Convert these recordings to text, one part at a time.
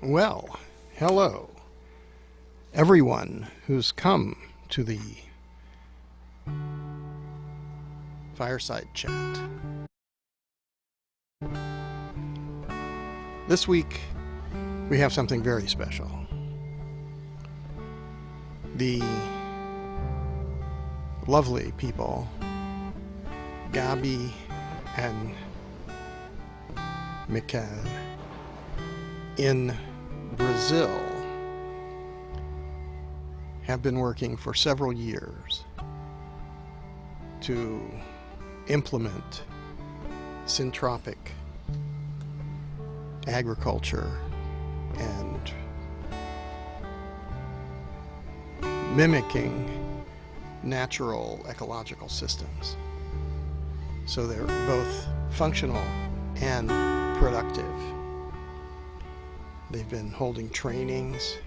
Well, hello, everyone who's come to the Fireside chat. This week, we have something very special. The lovely people, Gabi and Mikael, in Brazil, have been working for several years to implement syntropic agriculture and mimicking natural ecological systems. So they're both functional and productive. They've been holding trainings.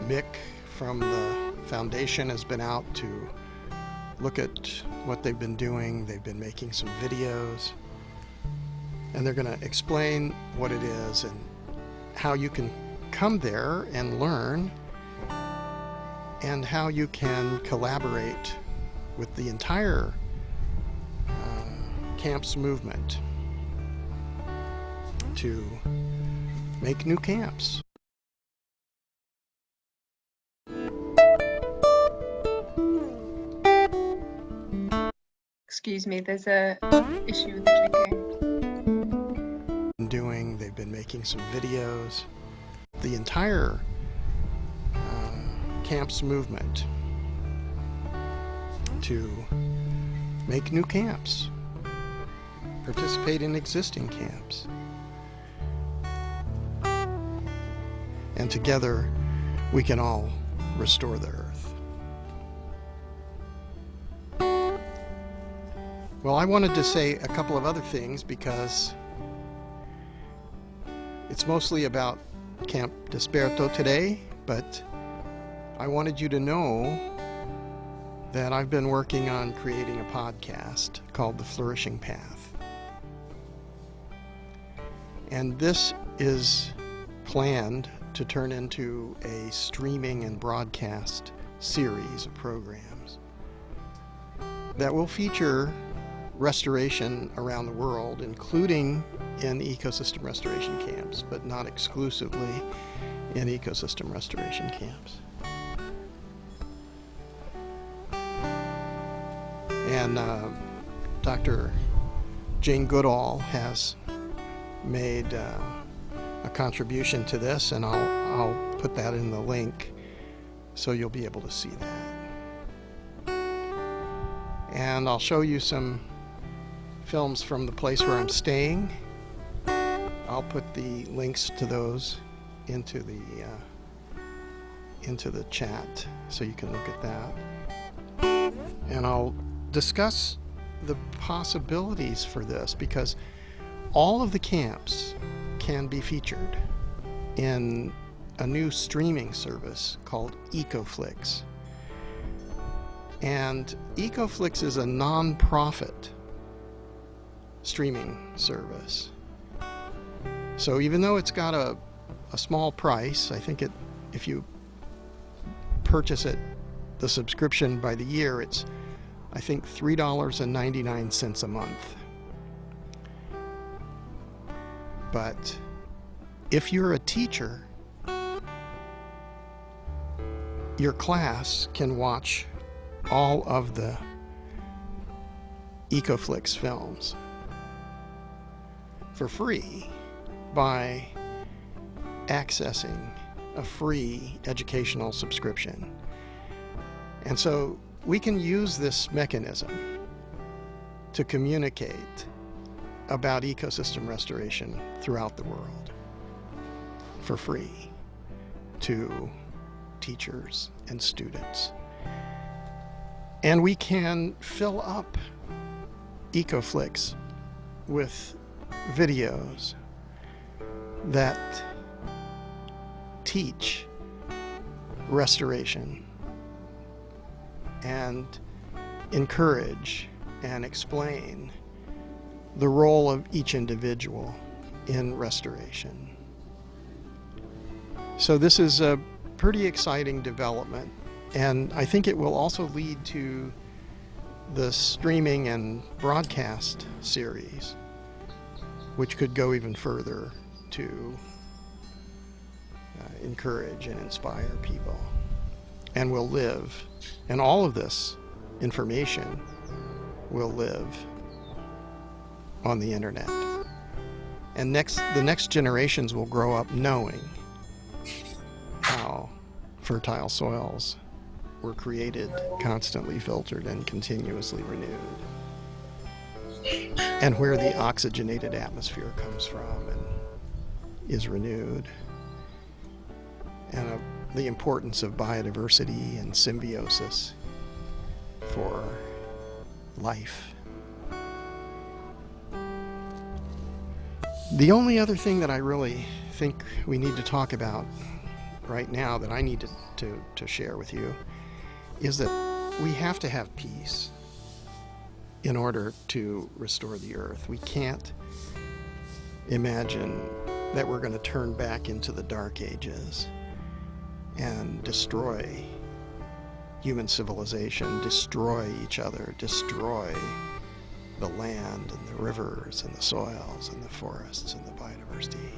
Mick from the foundation has been out to look at what they've been doing. They've been making some videos, and they're going to explain what it is and how you can come there and learn, and how you can collaborate with the entire camps movement to make new camps. Excuse me, there's a issue with the clicking. They've been making some videos. The entire camps movement to make new camps, participate in existing camps. And together we can all restore the earth. Well, I wanted to say a couple of other things because it's mostly about Camp Desperto today, but I wanted you to know that I've been working on creating a podcast called The Flourishing Path. And this is planned to turn into a streaming and broadcast series of programs that will feature restoration around the world, including in ecosystem restoration camps, but not exclusively in ecosystem restoration camps. And Dr. Jane Goodall has made a contribution to this, and I'll put that in the link so you'll be able to see that. And I'll show you some films from the place where I'm staying. I'll put the links to those into the chat so you can look at that. And I'll discuss the possibilities for this, because all of the camps can be featured in a new streaming service called EcoFlix. And EcoFlix is a non-profit streaming service. So even though it's got a small price, I think if you purchase it, the subscription by the year, it's I think $3.99 a month. But if you're a teacher, your class can watch all of the EcoFlix films for free by accessing a free educational subscription. And so we can use this mechanism to communicate about ecosystem restoration throughout the world for free to teachers and students. And we can fill up EcoFlix with videos that teach restoration and encourage and explain the role of each individual in restoration. So this is a pretty exciting development, and I think it will also lead to the streaming and broadcast series, which could go even further to encourage and inspire people, and will live, and all of this information will live on the internet, and the next generations will grow up knowing how fertile soils were created, constantly filtered, and continuously renewed, and where the oxygenated atmosphere comes from and is renewed, and the importance of biodiversity and symbiosis for life. The only other thing that I really think we need to talk about right now, that I need to share with you, is that we have to have peace in order to restore the earth. We can't imagine that we're going to turn back into the Dark Ages and destroy human civilization, destroy each other, destroy the land and the rivers and the soils and the forests and the biodiversity.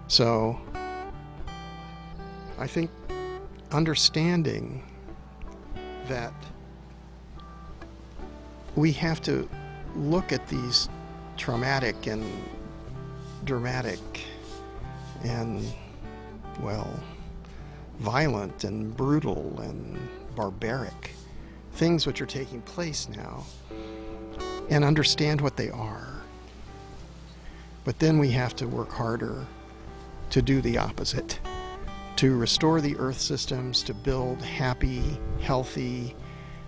So I think understanding that we have to look at these traumatic and dramatic and, well, violent and brutal and barbaric things which are taking place now, and understand what they are. But then we have to work harder to do the opposite, to restore the earth systems, to build happy, healthy,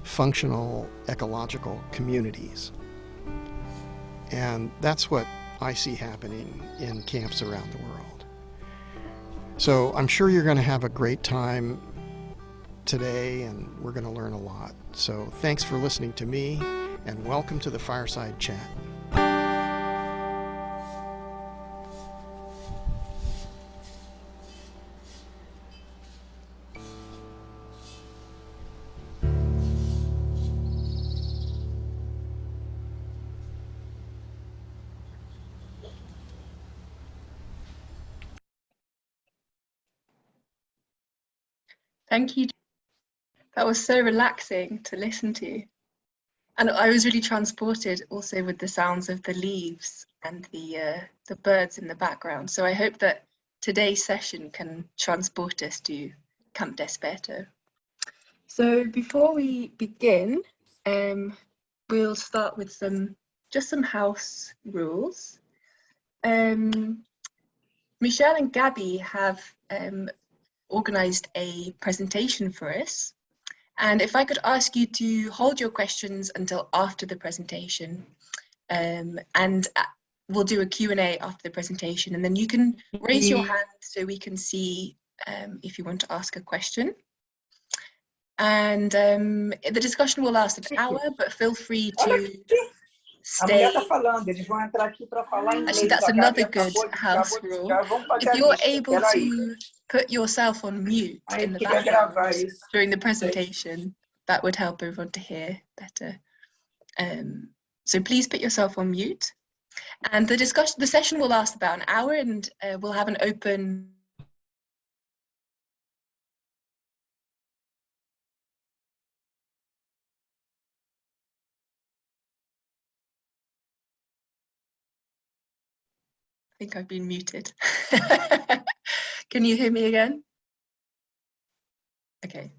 functional, ecological communities. And that's what I see happening in camps around the world. So I'm sure you're going to have a great time today, and we're going to learn a lot. So thanks for listening to me, and welcome to the Fireside Chat. Thank you. That was so relaxing to listen to. And I was really transported also with the sounds of the leaves and the birds in the background. So I hope that today's session can transport us to Camp Desperto. So before we begin, we'll start with just some house rules. Michelle and Gabby have organised a presentation for us. And if I could ask you to hold your questions until after the presentation, and we'll do a Q&A after the presentation, and then you can raise your hand so we can see if you want to ask a question. And the discussion will last an hour, but feel free to stay. Actually, that's another good house rule. If you're able to put yourself on mute in the background during the presentation, that would help everyone to hear better. So please put yourself on mute. And the session will last about an hour, and we'll have an open I think I've been muted. Can you hear me again? Okay.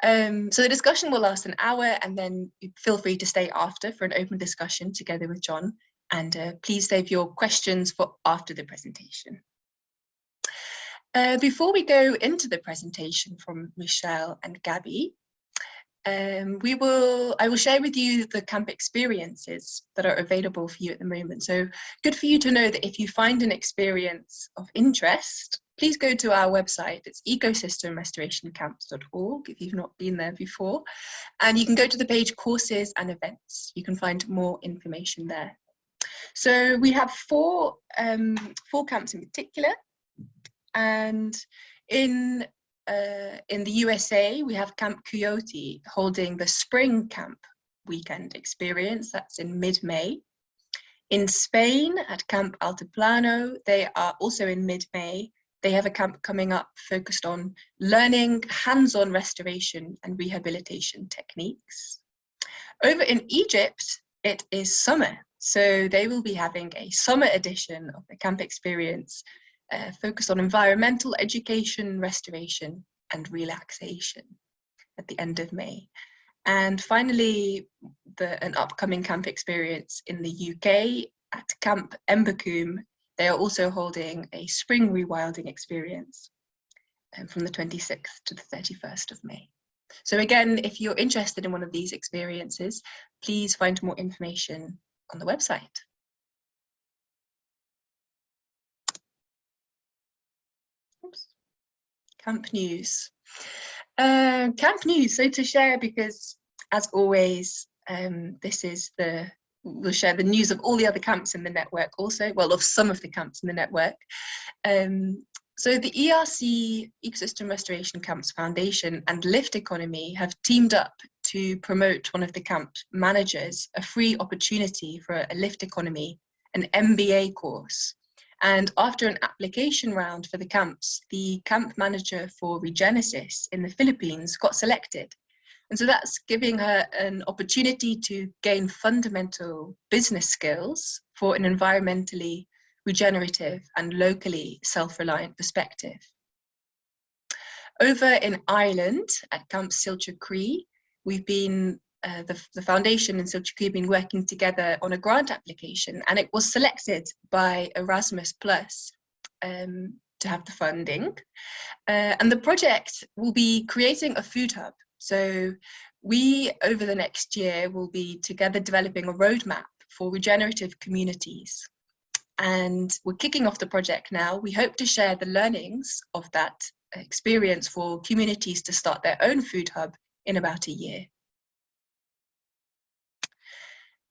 So the discussion will last an hour, and then feel free to stay after for an open discussion together with John. And please save your questions for after the presentation. Before we go into the presentation from Michelle and Gabby, I will share with you the camp experiences that are available for you at the moment. So good for you to know that if you find an experience of interest, please go to our website. It's ecosystemrestorationcamps.org if you've not been there before. And you can go to the page courses and events. You can find more information there. So we have four camps in particular. And in the USA, we have Camp Coyote holding the Spring Camp Weekend Experience. That's in mid-May. In Spain, at Camp Altiplano, they are also in mid-May. They have a camp coming up focused on learning hands-on restoration and rehabilitation techniques. Over in Egypt, it is summer. So they will be having a summer edition of the camp experience focused on environmental education, restoration, and relaxation at the end of May. And finally, an upcoming camp experience in the UK at Camp Embercombe. They are also holding a spring rewilding experience from the 26th to the 31st of May. So again, if you're interested in one of these experiences, please find more information on the website. Oops. Camp news. Camp news, so to share, because as always, we'll share the news of all the other camps in the network also, well, of some of the camps in the network. So the ERC, Ecosystem Restoration Camps Foundation, and Lift Economy have teamed up to promote one of the camp managers a free opportunity for a Lift Economy, an MBA course. And after an application round for the camps, the camp manager for Regenerative in the Philippines got selected. And so that's giving her an opportunity to gain fundamental business skills for an environmentally regenerative and locally self-reliant perspective. Over in Ireland at Camp Silcha Cree, we've been, the foundation in Silcha Cree have been working together on a grant application, and it was selected by Erasmus Plus to have the funding. And the project will be creating a food hub. So we, over the next year, will be together developing a roadmap for regenerative communities. And we're kicking off the project now. We hope to share the learnings of that experience for communities to start their own food hub in about a year.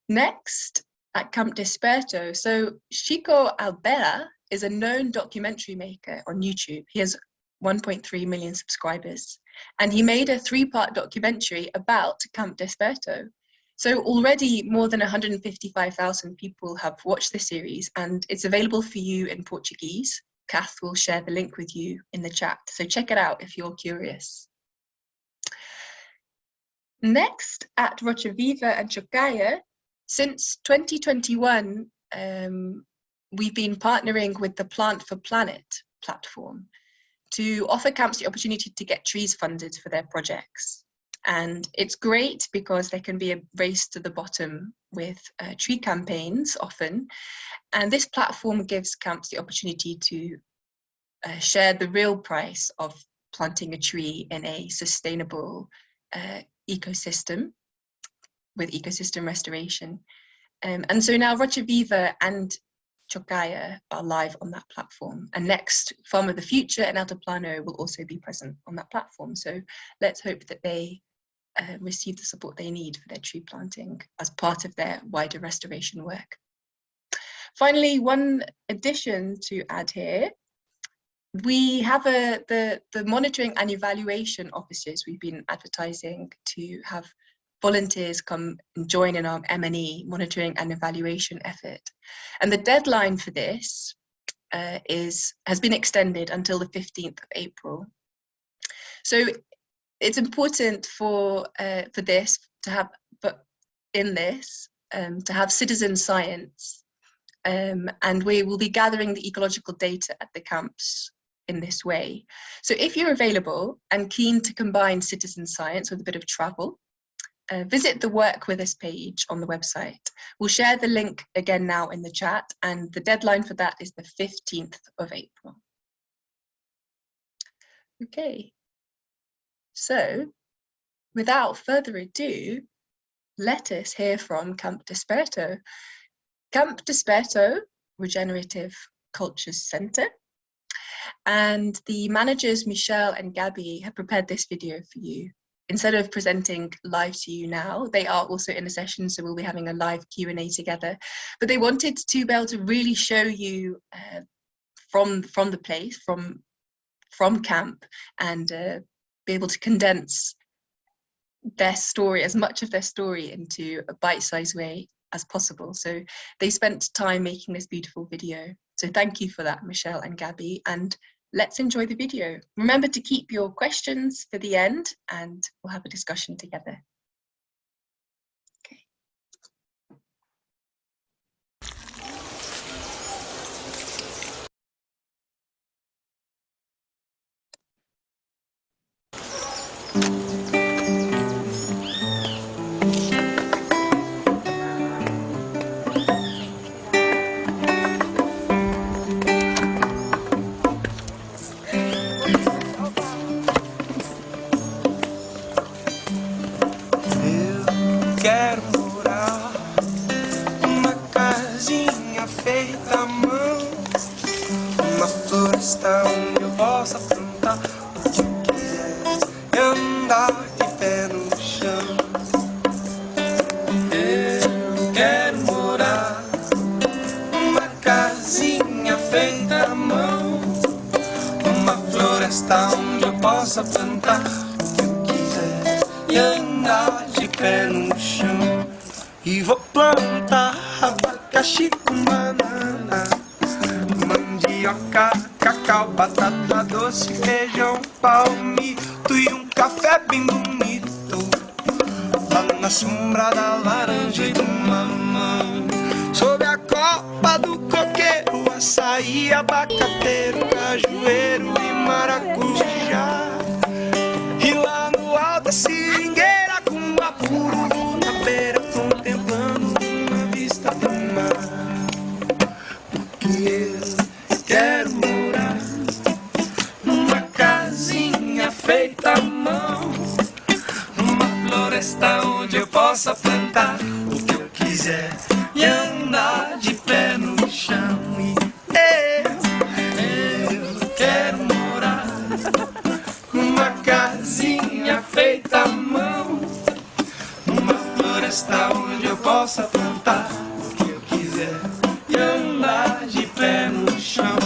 Next, at Camp Desperto. So Chico Albera is a known documentary maker on YouTube. He has 1.3 million subscribers, and he made a 3-part documentary about Camp Desperto. So already more than 155,000 people have watched the series, and it's available for you in Portuguese. Kath will share the link with you in the chat, so check it out if you're curious. Next, at Rocha Viva and Chocaya, since 2021, we've been partnering with the Plant for Planet platform to offer camps the opportunity to get trees funded for their projects. And it's great because there can be a race to the bottom with tree campaigns often. And this platform gives camps the opportunity to share the real price of planting a tree in a sustainable ecosystem with ecosystem restoration. And so now Rocha Viva and Chocaya are live on that platform. And next, Farm of the Future and Altiplano will also be present on that platform. So let's hope that they receive the support they need for their tree planting as part of their wider restoration work. Finally, one addition to add here, we have the monitoring and evaluation offices we've been advertising to have volunteers come and join in our M&E monitoring and evaluation effort. And the deadline for this has been extended until the 15th of April. So it's important for this to have, to have citizen science, and we will be gathering the ecological data at the camps in this way. So if you're available and keen to combine citizen science with a bit of travel, visit the Work With Us page on the website. We'll share the link again now in the chat, and the deadline for that is the 15th of April. Okay, so without further ado, let us hear from Camp Desperto. Camp Desperto, Regenerative Cultures Center, and the managers Michelle and Gabby have prepared this video for you. Instead of presenting live to you now, they are also in a session, so we'll be having a live Q&A together. But they wanted to be able to really show you from the place, from from camp and be able to condense their story, as much of their story, into a bite-sized way as possible. So they spent time making this beautiful video. So thank you for that, Michelle and Gabby, and let's enjoy the video. Remember to keep your questions for the end and we'll have a discussion together. Okay. Quero morar numa casinha feita à mão, uma floresta onde eu possa plantar o que eu quiser e andar de pé no chão. Eu quero morar numa casinha feita à mão, uma floresta onde eu possa plantar o que eu quiser e andar de pé no chão. E vou plantar abacaxi com banana, mandioca, cacau, batata doce, feijão, palmito e um café bem bonito, lá na sombra da laranja e do mamão. Sob a copa do coqueiro, açaí, abacateiro, cajueiro e maracujá. E lá no alto da seringueira, com a puru na beira, contemplando uma vista do mar. Porque eu quero morar numa casinha feita à mão, numa floresta onde eu possa plantar o que eu quiser e andar de pé no chão. E eu quero morar numa casinha feita à mão, numa floresta onde eu possa plantar o que eu quiser e andar de pé no chão.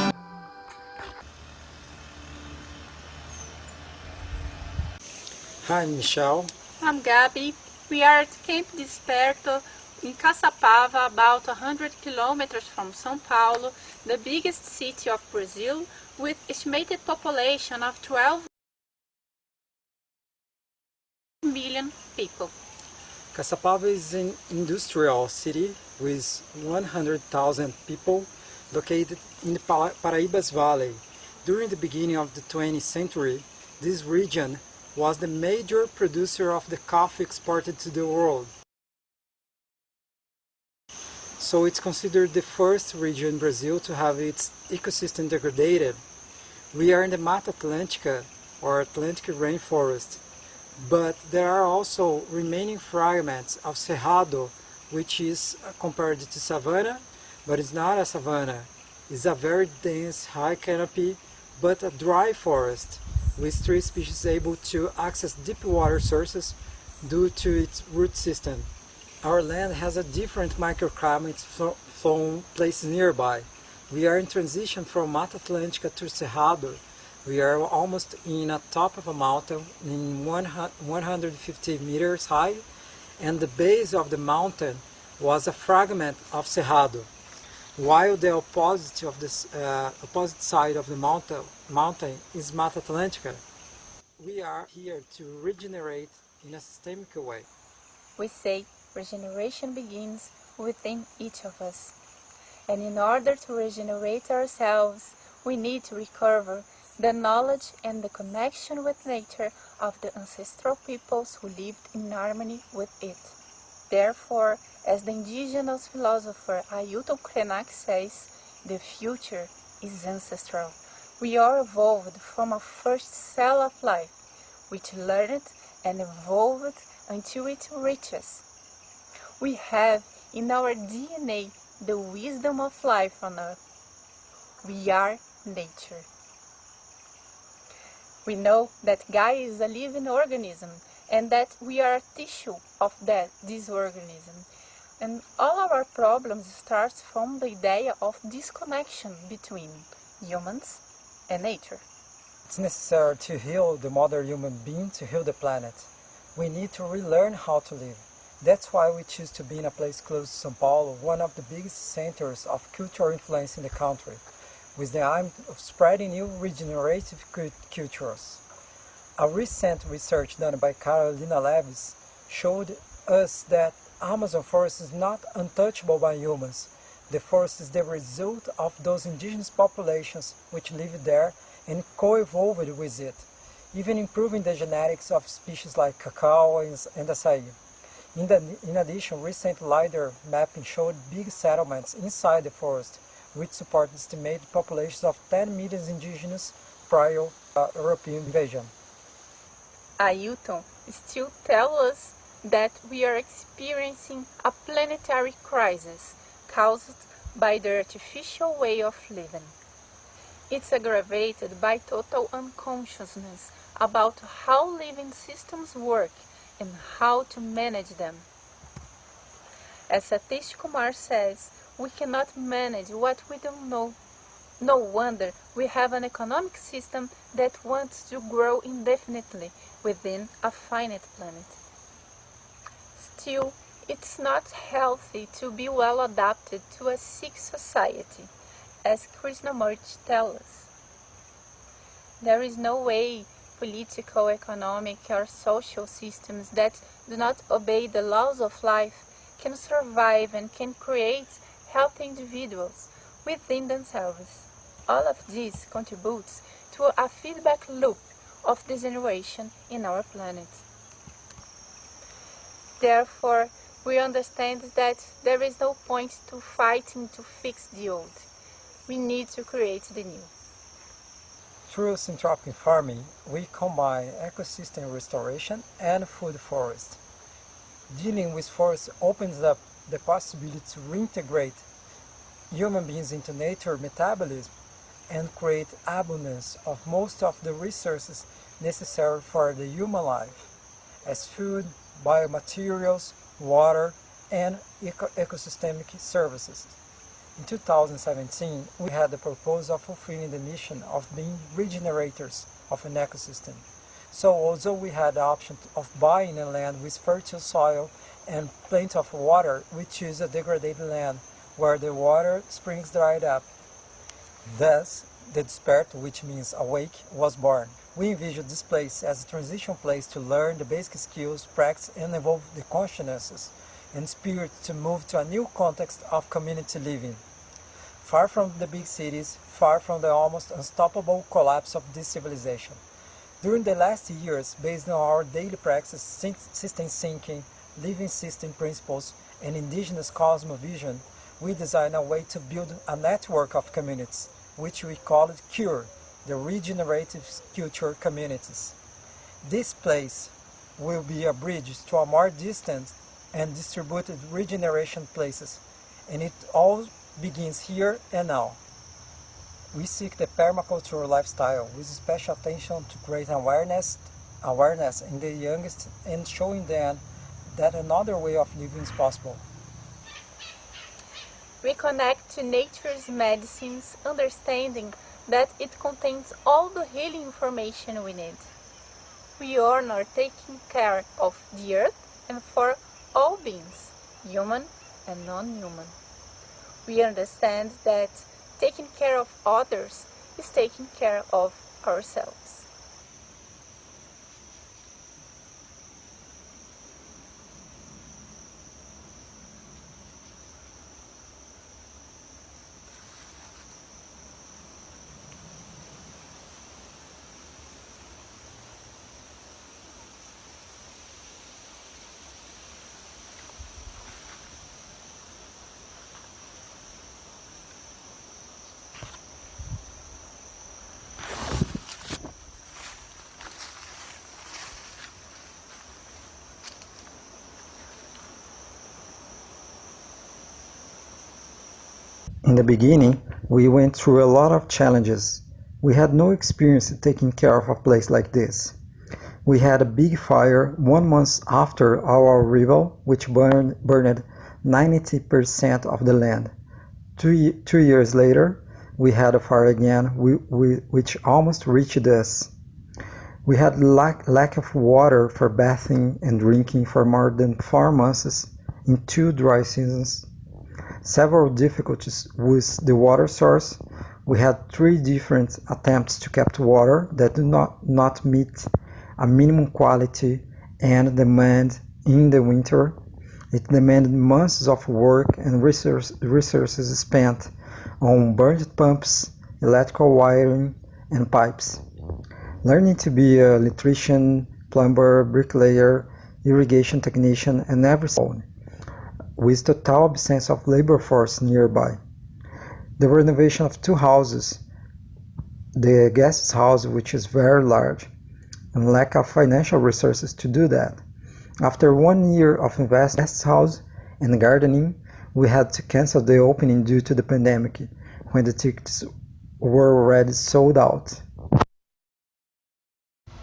Hi, Michelle. I'm Gabby. We are at Camp Desperto in Caçapava, about 100 kilometers from São Paulo, the biggest city of Brazil, with estimated population of 12 million people. Caçapava is an industrial city with 100,000 people located in the Paraíba's Valley. During the beginning of the 20th century, this region was the major producer of the coffee exported to the world. So it's considered the first region in Brazil to have its ecosystem degraded. We are in the Mata Atlântica, or Atlantic rainforest, but there are also remaining fragments of Cerrado, which is compared to savanna, but it's not a savanna. It's a very dense, high canopy, but a dry forest, with tree species able to access deep water sources due to its root system. Our land has a different microclimate from places nearby. We are in transition from Mata Atlântica to Cerrado. We are almost in a top of a mountain in 150 meters high, and the base of the mountain was a fragment of Cerrado, while the opposite side of the mountain is Mata Atlântica. We are here to regenerate in a systemic way. We say regeneration begins within each of us. And in order to regenerate ourselves, we need to recover the knowledge and the connection with nature of the ancestral peoples who lived in harmony with it. Therefore, as the indigenous philosopher Ailton Krenak says, the future is ancestral. We are evolved from a first cell of life, which learned and evolved until it reaches. We have in our DNA the wisdom of life on earth. We are nature. We know that Gaia is a living organism and that we are a tissue of this organism. And all of our problems start from the idea of disconnection between humans and nature. It's necessary to heal the modern human being to heal the planet. We need to relearn how to live. That's why we choose to be in a place close to São Paulo, one of the biggest centers of cultural influence in the country, with the aim of spreading new regenerative cultures. A recent research done by Carolina Leves showed us that Amazon forest is not untouchable by humans. The forest is the result of those indigenous populations which live there and co-evolved with it, even improving the genetics of species like cacao and acai. In addition, recent LiDAR mapping showed big settlements inside the forest, which support estimated populations of 10 million indigenous prior European invasion. Ailton still tells us that we are experiencing a planetary crisis caused by the artificial way of living. It's aggravated by total unconsciousness about how living systems work and how to manage them. As Satish Kumar says, we cannot manage what we don't know. No wonder we have an economic system that wants to grow indefinitely within a finite planet. Still, it's not healthy to be well adapted to a sick society, as Krishnamurti tells us. There is no way political, economic, or social systems that do not obey the laws of life can survive and can create healthy individuals within themselves. All of this contributes to a feedback loop of degeneration in our planet. Therefore, we understand that there is no point to fighting to fix the old. We need to create the new. Through syntropic farming, we combine ecosystem restoration and food forest. Dealing with forests opens up the possibility to reintegrate human beings into nature metabolism and create abundance of most of the resources necessary for the human life, as food, biomaterials, water, and ecosystemic services. In 2017, we had the purpose of fulfilling the mission of being regenerators of an ecosystem. So although we had the option of buying a land with fertile soil and plenty of water, we chose a degraded land where the water springs dried up. Thus, the Desperto, which means awake, was born. We envisioned this place as a transition place to learn the basic skills, practice, and evolve the consciousnesses and spirit to move to a new context of community living. Far from the big cities, far from the almost unstoppable collapse of this civilization. During the last years, based on our daily practice, system thinking, living system principles, and indigenous cosmovision, we designed a way to build a network of communities, which we called CURE, the Regenerative Culture Communities. This place will be a bridge to a more distant and distributed regeneration places, and it all begins here and now. We seek the permacultural lifestyle with special attention to create awareness in the youngest and showing them that another way of living is possible. We connect to nature's medicines, understanding that it contains all the healing information we need. We are taking care of the earth and for all beings, human and non-human. We understand that taking care of others is taking care of ourselves. In the beginning, we went through a lot of challenges. We had no experience taking care of a place like this. We had a big fire 1 month after our arrival, which burned 90% of the land. Two years later, we had a fire again, which almost reached us. We had lack of water for bathing and drinking for more than 4 months in 2 dry seasons. Several difficulties with the water source. We had 3 different attempts to capture water that do not meet a minimum quality and demand in the winter. It demanded months of work and resources spent on burned pumps, electrical wiring, and pipes. Learning to be an electrician, plumber, bricklayer, irrigation technician, and everything, with total absence of labor force nearby. The renovation of 2 houses, the guest house, which is very large, and lack of financial resources to do that. After 1 year of investing in the guest house and gardening, we had to cancel the opening due to the pandemic, when the tickets were already sold out.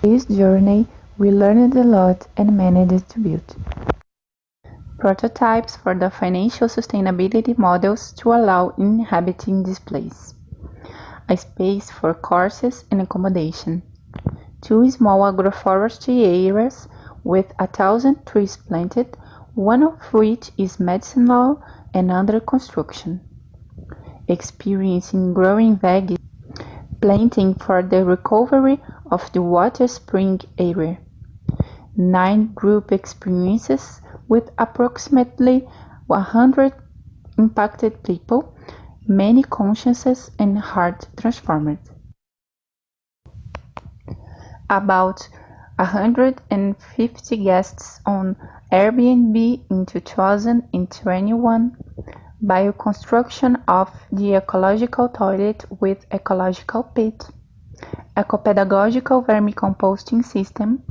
This journey, we learned a lot and managed to build prototypes for the financial sustainability models to allow inhabiting this place, a space for courses and accommodation, 2 small agroforestry areas with 1,000 trees planted, one of which is medicinal and under construction, experience in growing veggies, planting for the recovery of the water spring area, 9 group experiences with approximately 100 impacted people, many consciences and hearts transformed. About 150 guests on Airbnb in 2021, bioconstruction of the ecological toilet with ecological pit, ecopedagogical vermicomposting system,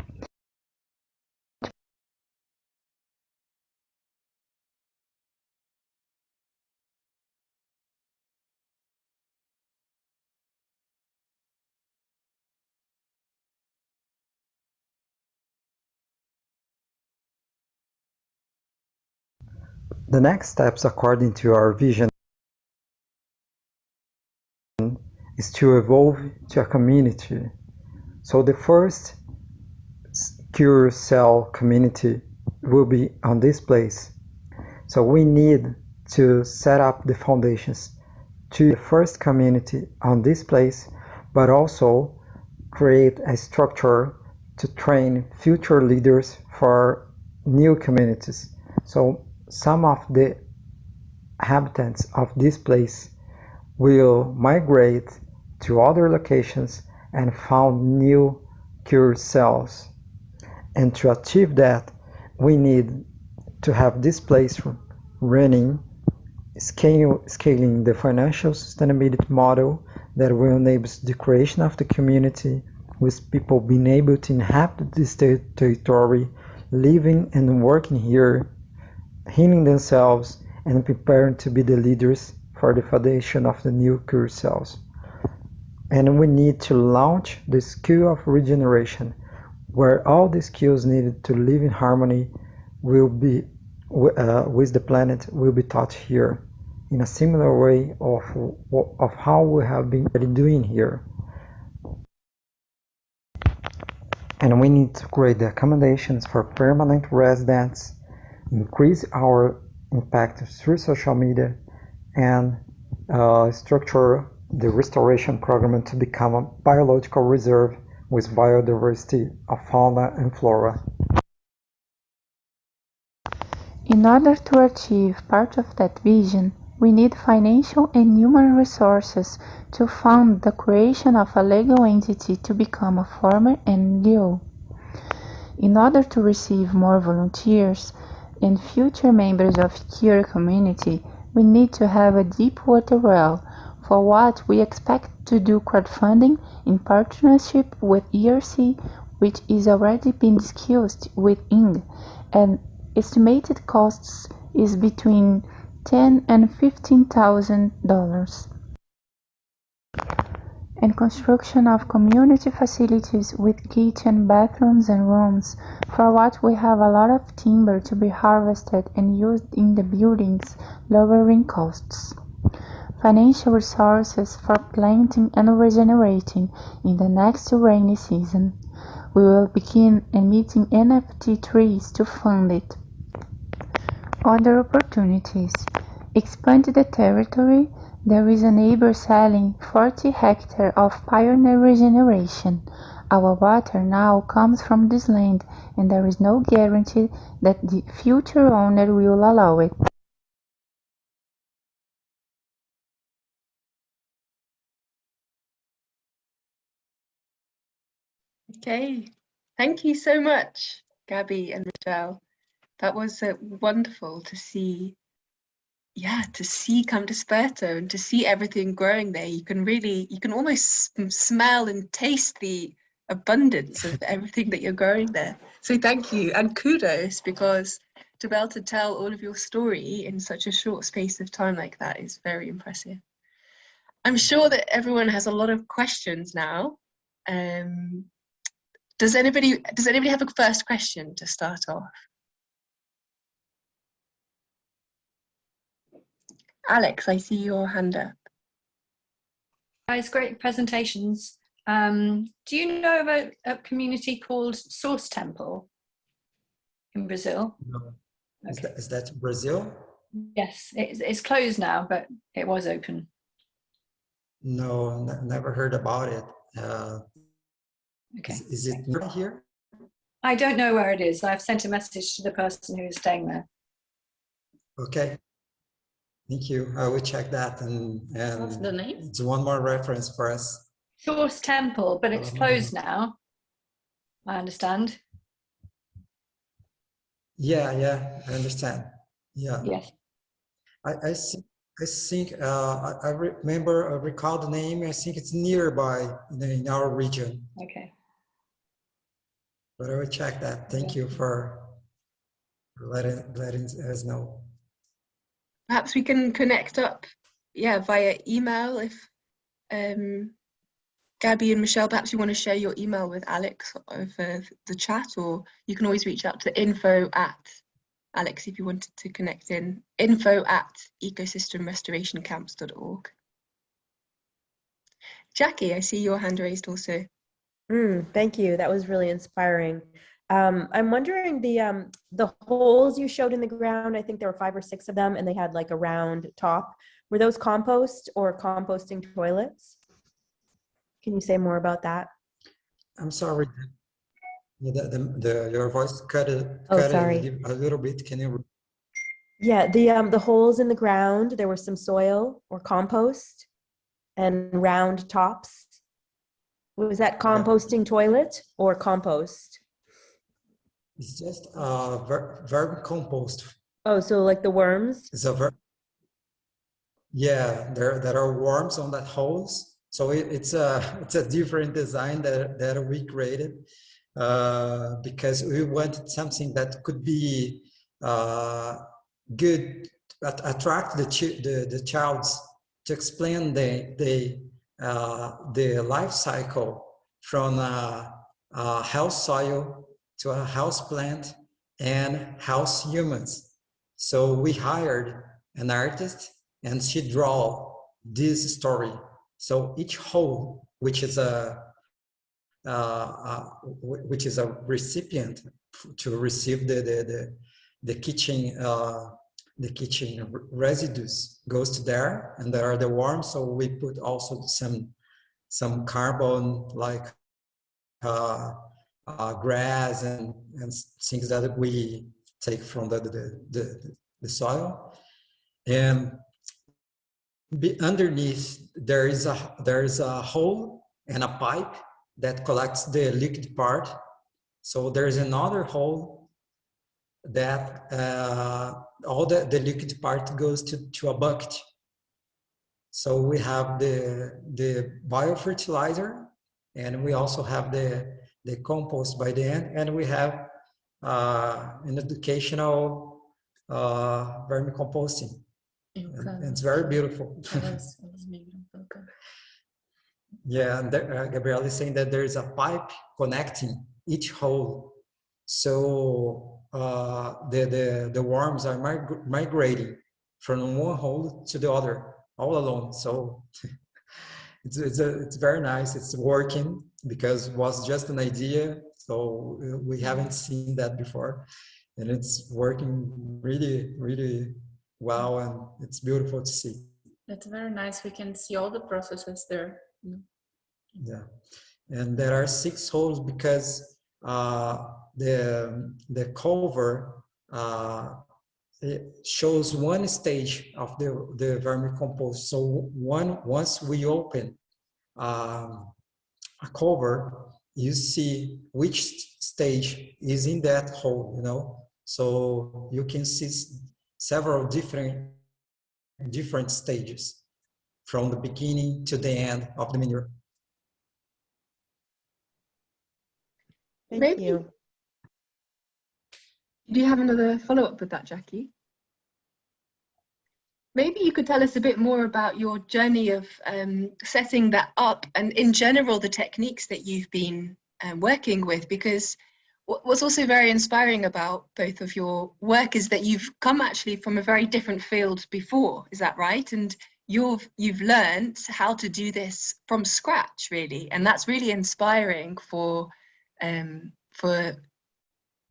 The next steps, according to our vision, is to evolve to a community. So the first cure cell community will be on this place. So we need to set up the foundations to the first community on this place, but also create a structure to train future leaders for new communities. So some of the inhabitants of this place will migrate to other locations and found new cure cells. And to achieve that, we need to have this place running, scaling the financial sustainability model that will enable the creation of the community, with people being able to inhabit this territory, living and working here, healing themselves, and preparing to be the leaders for the foundation of the new cure cells. And we need to launch the skill of regeneration, where all the skills needed to live in harmony will be with the planet will be taught here, in a similar way of how we have been doing here. And we need to create the accommodations for permanent residents, increase our impact through social media, and structure the restoration program to become a biological reserve with biodiversity of fauna and flora. In order to achieve part of that vision, we need financial and human resources to fund the creation of a legal entity to become a former NGO. In order to receive more volunteers and future members of Cure community, we need to have a deep water well, for what we expect to do crowdfunding in partnership with ERC, which is already been discussed with ING, and estimated costs is between $10,000 and $15,000. And construction of community facilities with kitchen, bathrooms and rooms, for what we have a lot of timber to be harvested and used in the buildings, lowering costs. financial resources for planting and regenerating in the next rainy season. We will begin emitting NFT trees to fund it. Other opportunities: expand the territory. There is a neighbor selling 40 hectares of pioneer regeneration. Our water now comes from this land, and there is no guarantee that the future owner will allow it. Okay, thank you so much, Gabby and Michelle. That was wonderful to see. Yeah, to see Camp Desperto and to see everything growing there. You can almost smell and taste the abundance of everything that you're growing there. So thank you and kudos, because to be able to tell all of your story in such a short space of time like that is very impressive. I'm sure that everyone has a lot of questions now. Does anybody have a first question to start off? Alex, I see your hand up. Guys, great presentations. Do you know of a community called Source Temple in Brazil? No. Okay. Is that Brazil? Yes, it's closed now, but it was open. No, never heard about it. Okay. Is it near here? I don't know where it is. I've sent a message to the person who is staying there. Okay. Thank you. I will check that, and What's the name? it's one more reference for us. Source Temple, but it's closed now, I understand. Yeah, I understand. Yeah. Yes. I think I remember, I recall the name. I think it's nearby in our region. Okay. But I will check that. Thank you for letting us know. Perhaps we can connect up, via email if Gabby and Michelle, perhaps you want to share your email with Alex over the chat, or you can always reach out to info@Alex if you wanted to connect in, info@ecosystemrestorationcamps.org. Jackie, I see your hand raised also. Thank you. That was really inspiring. I'm wondering the holes you showed in the ground, I think there were 5 or 6 of them, and they had like a round top. Were those compost or composting toilets? Can you say more about that? I'm sorry. Your voice cut sorry. a little bit. Can you? Yeah, the holes in the ground, there was some soil or compost and round tops. Was that composting toilet or compost? It's just vermicompost. Oh, so like the worms? It's a yeah, there are worms on that holes. So it's a different design that we created because we wanted something that could be good, attract the child to explain the life cycle from a house soil to a house plant and house humans. So we hired an artist, and she draw this story. So each hole, which is a recipient to receive the kitchen residues, goes to there, and there are the worms. So we put also some carbon like grass and things that we take from the soil. And underneath there is a hole and a pipe that collects the liquid part. So there is another hole that all the liquid part goes to a bucket. So we have the biofertilizer, and we also have the compost by the end, and we have an educational vermicomposting. And it's very beautiful. Yeah, and Gabrielle is saying that there is a pipe connecting each hole. So the worms are migrating from one hole to the other. all alone. So it's very nice. It's working because it was just an idea. So we haven't seen that before, and it's working really, really well, and it's beautiful to see. It's very nice. We can see all the processes there. Yeah, and there are 6 holes because the cover it shows one stage of the vermicompost. So once we open a cover, you see which stage is in that hole, you know. So you can see several different stages from the beginning to the end of the manure. Thank you. Do you have another follow-up with that, Jackie? Maybe you could tell us a bit more about your journey of setting that up, and in general the techniques that you've been working with, because what's also very inspiring about both of your work is that you've come actually from a very different field before, is that right? And you've learned how to do this from scratch, really, and that's really inspiring for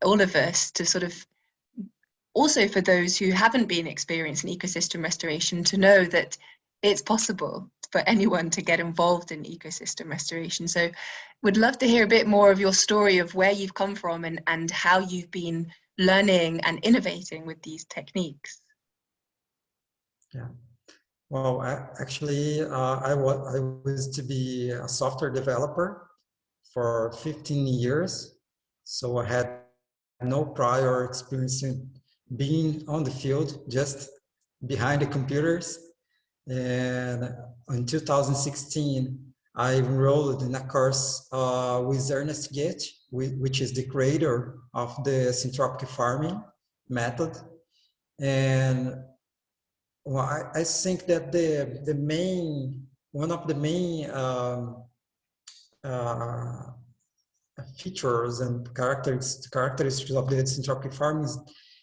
all of us to sort of, also for those who haven't been experiencing ecosystem restoration, to know that it's possible for anyone to get involved in ecosystem restoration. So would love to hear a bit more of your story of where you've come from and how you've been learning and innovating with these techniques. Yeah. Well, I was to be a software developer for 15 years. So I had no prior experience in being on the field, just behind the computers. And in 2016, I enrolled in a course with Ernest Goethe, which is the creator of the syntropic farming method. And well, I think that one of the main features and characteristics of the syntropic farming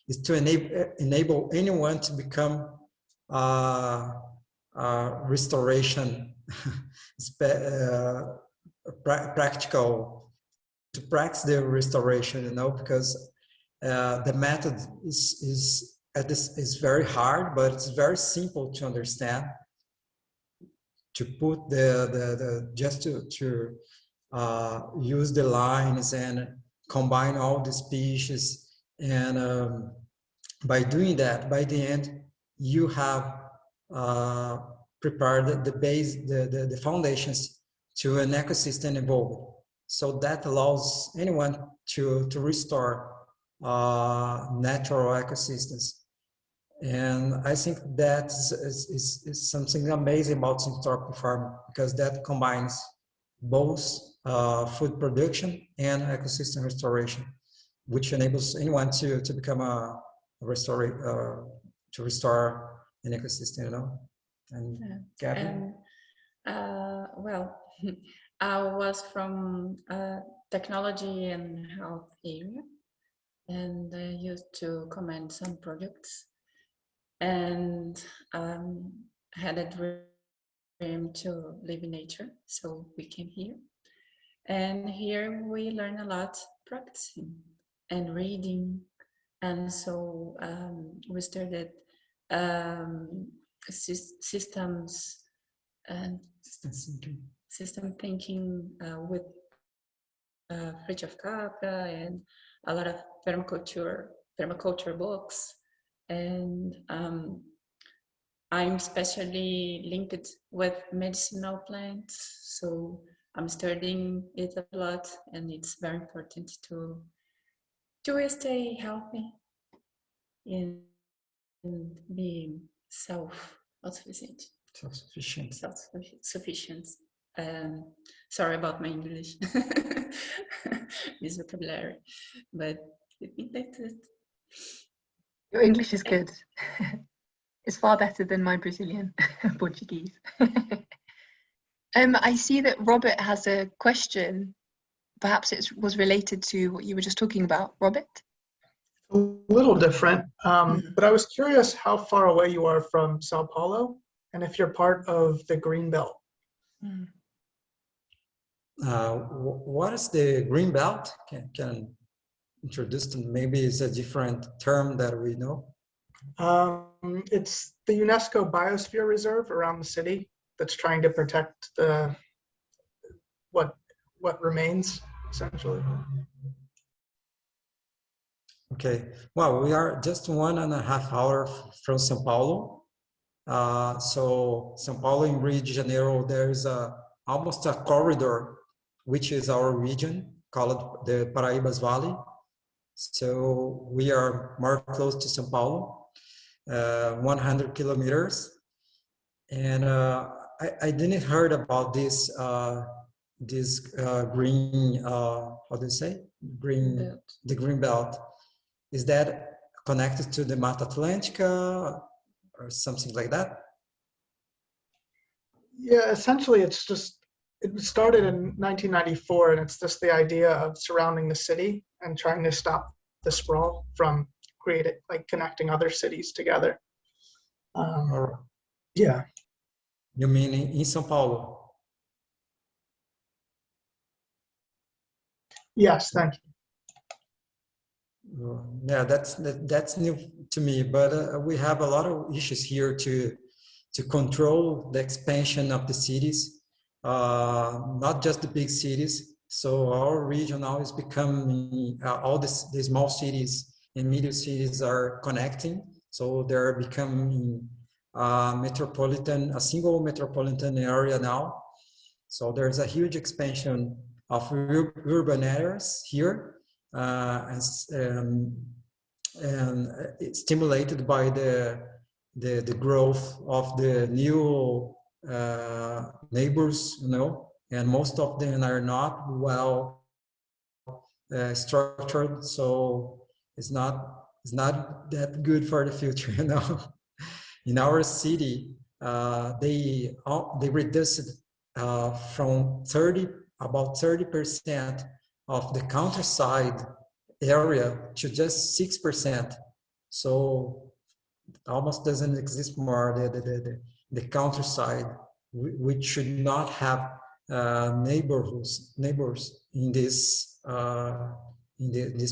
is to enable anyone to become restoration practical, to practice the restoration, you know, because the method is very hard, but it's very simple to understand. To put just to use the lines and combine all the species, and by doing that, by the end, you have prepared the base, the foundations to an ecosystem evolved. So that allows anyone to restore natural ecosystems. And I think that is something amazing about syntropic farming, because that combines both food production and ecosystem restoration, which enables anyone to become a restorer, to restore an ecosystem, you know. And Gabby? Well, I was from technology and health area, and I used to comment some projects, and had a dream to live in nature, so we came here. And here we learn a lot practicing and reading, and so we started systems and system thinking with Fritjof Capra and a lot of permaculture books. And I'm especially linked with medicinal plants, so I'm studying it a lot, and it's very important to stay healthy and be self-sufficient. Sorry about my English, this vocabulary, but I think that's it. Your English is good. It's far better than my Brazilian Portuguese. I see that Robert has a question. Perhaps it was related to what you were just talking about, Robert? A little different, but I was curious how far away you are from Sao Paulo. and if you're part of the green belt. What is the green belt? Can introduce to maybe it's a different term that we know. It's the UNESCO Biosphere Reserve around the city that's trying to protect the what remains, essentially. Okay, well, we are just 1.5 hours from São Paulo. So São Paulo in Rio de Janeiro, there's almost a corridor, which is our region called the Paraíba's Valley. So we are more close to São Paulo, 100 kilometers. And I didn't heard about this green, how do you say? The green belt. Is that connected to the Mata Atlântica or something like that? Yeah, essentially it started in 1994, and it's just the idea of surrounding the city and trying to stop the sprawl from connecting other cities together. Yeah. You mean in São Paulo? Yes, thank you. Yeah, that's new to me, but we have a lot of issues here to control the expansion of the cities, not just the big cities. So our region now is becoming all the small cities and medium cities are connecting. So they're becoming a single metropolitan area now. So there's a huge expansion of urban areas here. And it's stimulated by the growth of the new neighbors, and most of them are not well structured, so it's not that good for the future, In our city, they reduced from about 30% of the countryside area to just 6%. So almost doesn't exist more the countryside, which should not have neighbors in these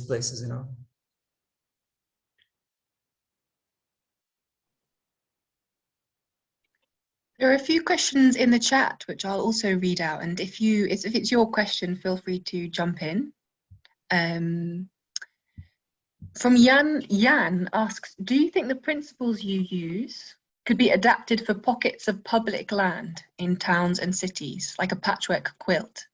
places, There are a few questions in the chat which I'll also read out, and if it's your question, feel free to jump in. From Jan asks, do you think the principles you use could be adapted for pockets of public land in towns and cities, like a patchwork quilt?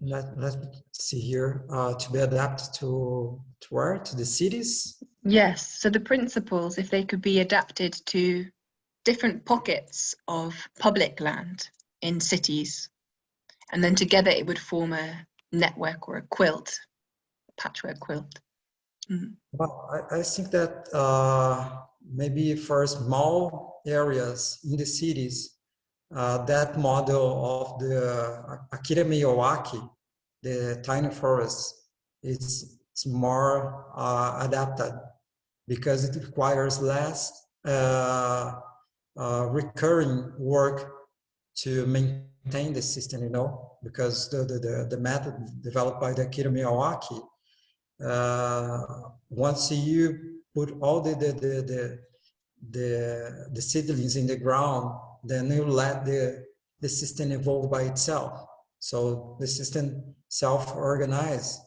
Let's see here. To be adapted to where? To the cities? Yes, so the principles, if they could be adapted to different pockets of public land in cities, and then together it would form a network or a quilt, a patchwork quilt. Mm. Well, I think that maybe for small areas in the cities, that model of the Akira Miyawaki, the tiny forest, it's more adapted because it requires less recurring work to maintain the system, because the method developed by the Akira Miyawaki, once you put all the seedlings in the ground, then you let the system evolve by itself. So the system self-organize,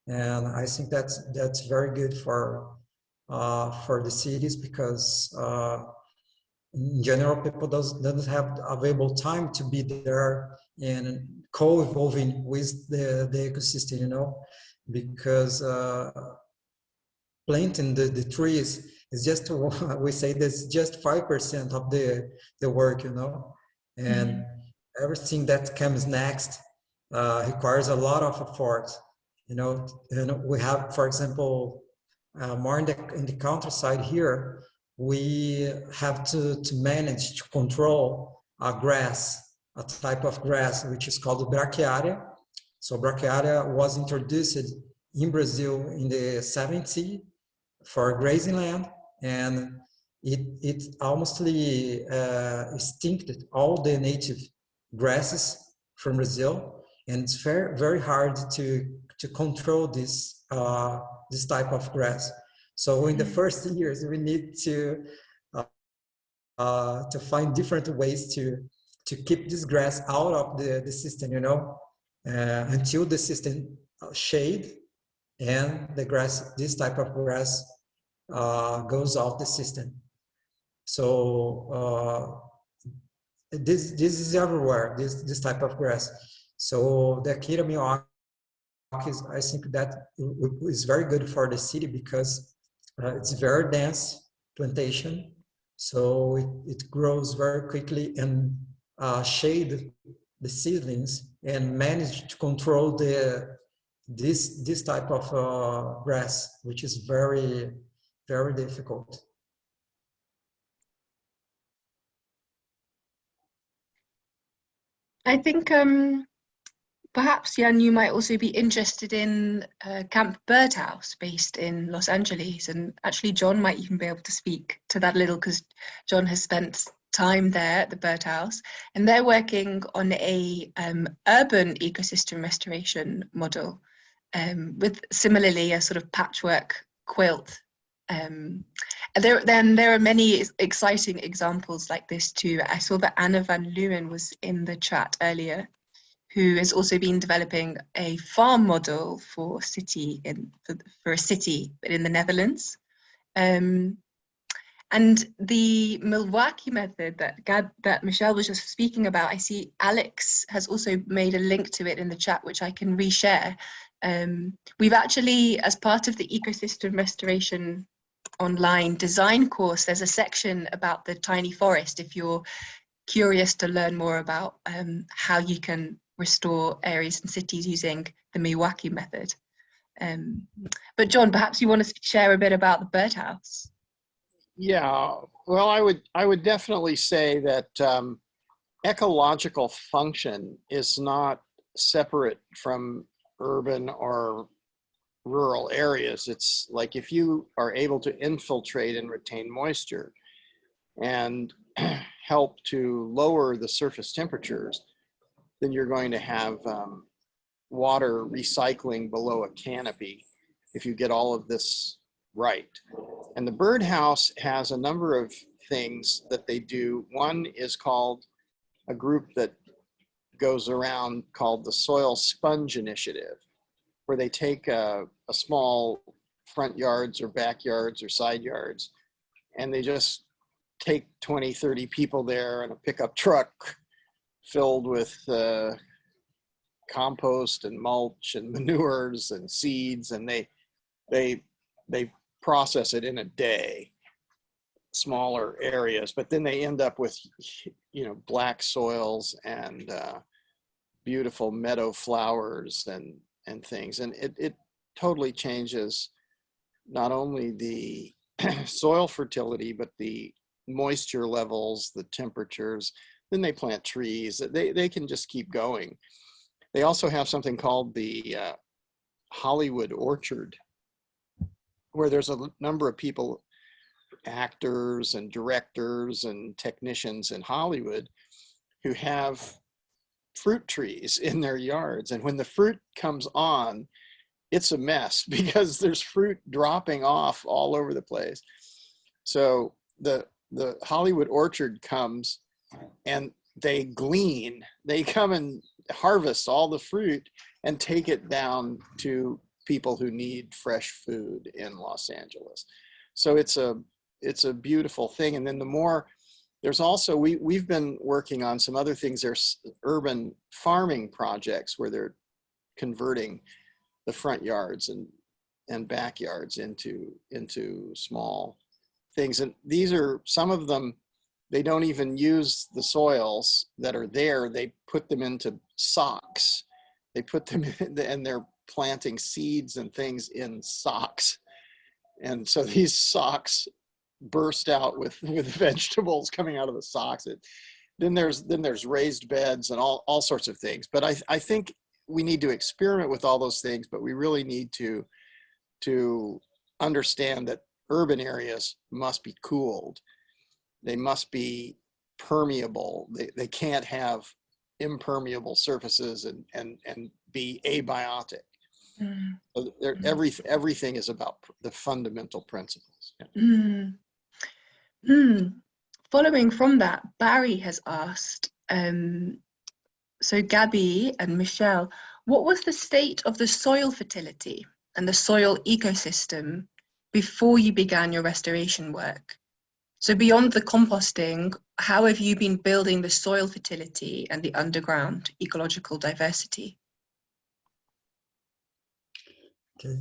and I think that's very good for the cities, because in general people doesn't have available time to be there and co-evolving with the ecosystem, because planting the trees is just, we say that's just 5% of the work, and everything that comes next requires a lot of effort, and we have, for example, more in the countryside here, we have to manage to control a type of grass, which is called brachiaria. So brachiaria was introduced in Brazil in the 70s for grazing land, and it almost extincted all the native grasses from Brazil, and it's very hard to control this this type of grass. So in the first years, we need to find different ways to keep this grass out of the system, you know, until the system shade and the grass, this type of grass goes off the system. So this is everywhere, this type of grass. So the Akita Miyawaki is, I think that is very good for the city because it's very dense plantation. So it grows very quickly and shade the seedlings and manage to control this type of grass, which is very, very difficult. I think perhaps, Jan, you might also be interested in Camp Birdhouse based in Los Angeles. And actually, John might even be able to speak to that a little because John has spent time there at the birdhouse. And they're working on a urban ecosystem restoration model with similarly a sort of patchwork quilt. There are many exciting examples like this too. I saw that Anna van Leeuwen was in the chat earlier, who has also been developing a farm model for a city in the Netherlands. And the Milwaukee method that Michelle was just speaking about, I see Alex has also made a link to it in the chat, which I can reshare. We've actually, as part of the ecosystem restoration online design course, there's a section about the tiny forest if you're curious to learn more about how you can restore areas and cities using the Milwaukee method. But John, perhaps you want to share a bit about the birdhouse. Yeah, well, I would definitely say that ecological function is not separate from urban or rural areas. It's like if you are able to infiltrate and retain moisture and help to lower the surface temperatures, then you're going to have water recycling below a canopy if you get all of this right. And the birdhouse has a number of things that they do. One is called a group that goes around called the Soil Sponge Initiative, where they take a small front yards or backyards or side yards, and they just take 20, 30 people there in a pickup truck filled with compost and mulch and manures and seeds, and they process it in a day, smaller areas, but then they end up with, you know, black soils and beautiful meadow flowers and things. And it totally changes not only the soil fertility, but the moisture levels, the temperatures. Then they plant trees. They can just keep going. They also have something called the Hollywood Orchard, where there's a number of people, actors and directors and technicians in Hollywood, who have fruit trees in their yards. And when the fruit comes on, it's a mess because there's fruit dropping off all over the place. So the Hollywood Orchard comes and they glean, they come and harvest all the fruit and take it down to people who need fresh food in Los Angeles. So it's a beautiful thing. And then the more, there's also, we've been working on some other things. There's urban farming projects where they're converting the front yards and backyards into small things. And these are, some of them, they don't even use the soils that are there. They put them into socks. They put them in, and they're planting seeds and things in socks. And so these socks burst out with vegetables coming out of the socks. Then there's raised beds and all sorts of things. But I think we need to experiment with all those things, but we really need to understand that urban areas must be cooled. They must be permeable. They can't have impermeable surfaces and be abiotic. So everything is about the fundamental principles. Following from that, Barry has asked, so Gabby and Michelle, what was the state of the soil fertility and the soil ecosystem before you began your restoration work? So beyond the composting, how have you been building the soil fertility and the underground ecological diversity? Okay.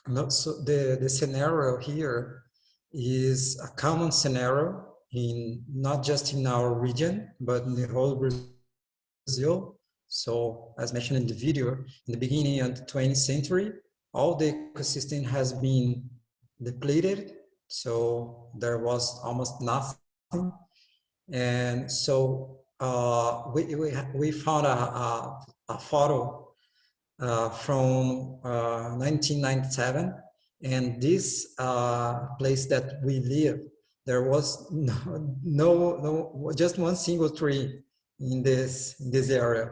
No, so the scenario here is a common scenario in not just in our region, but in the whole Brazil. So as mentioned in the video, in the beginning of the 20th century, all the ecosystem has been depleted. So there was almost nothing. And so we found a photo from 1997, and this place that we live, there was no just one single tree in this area.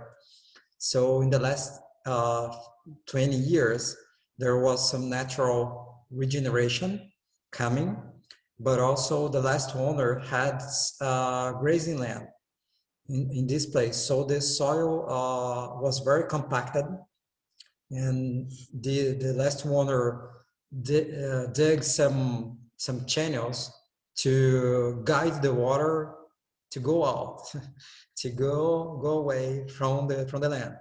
So in the last 20 years, there was some natural regeneration coming, but also the last owner had grazing land in this place. So the soil was very compacted, and the last owner dug some channels to guide the water to go out, to go away from the land,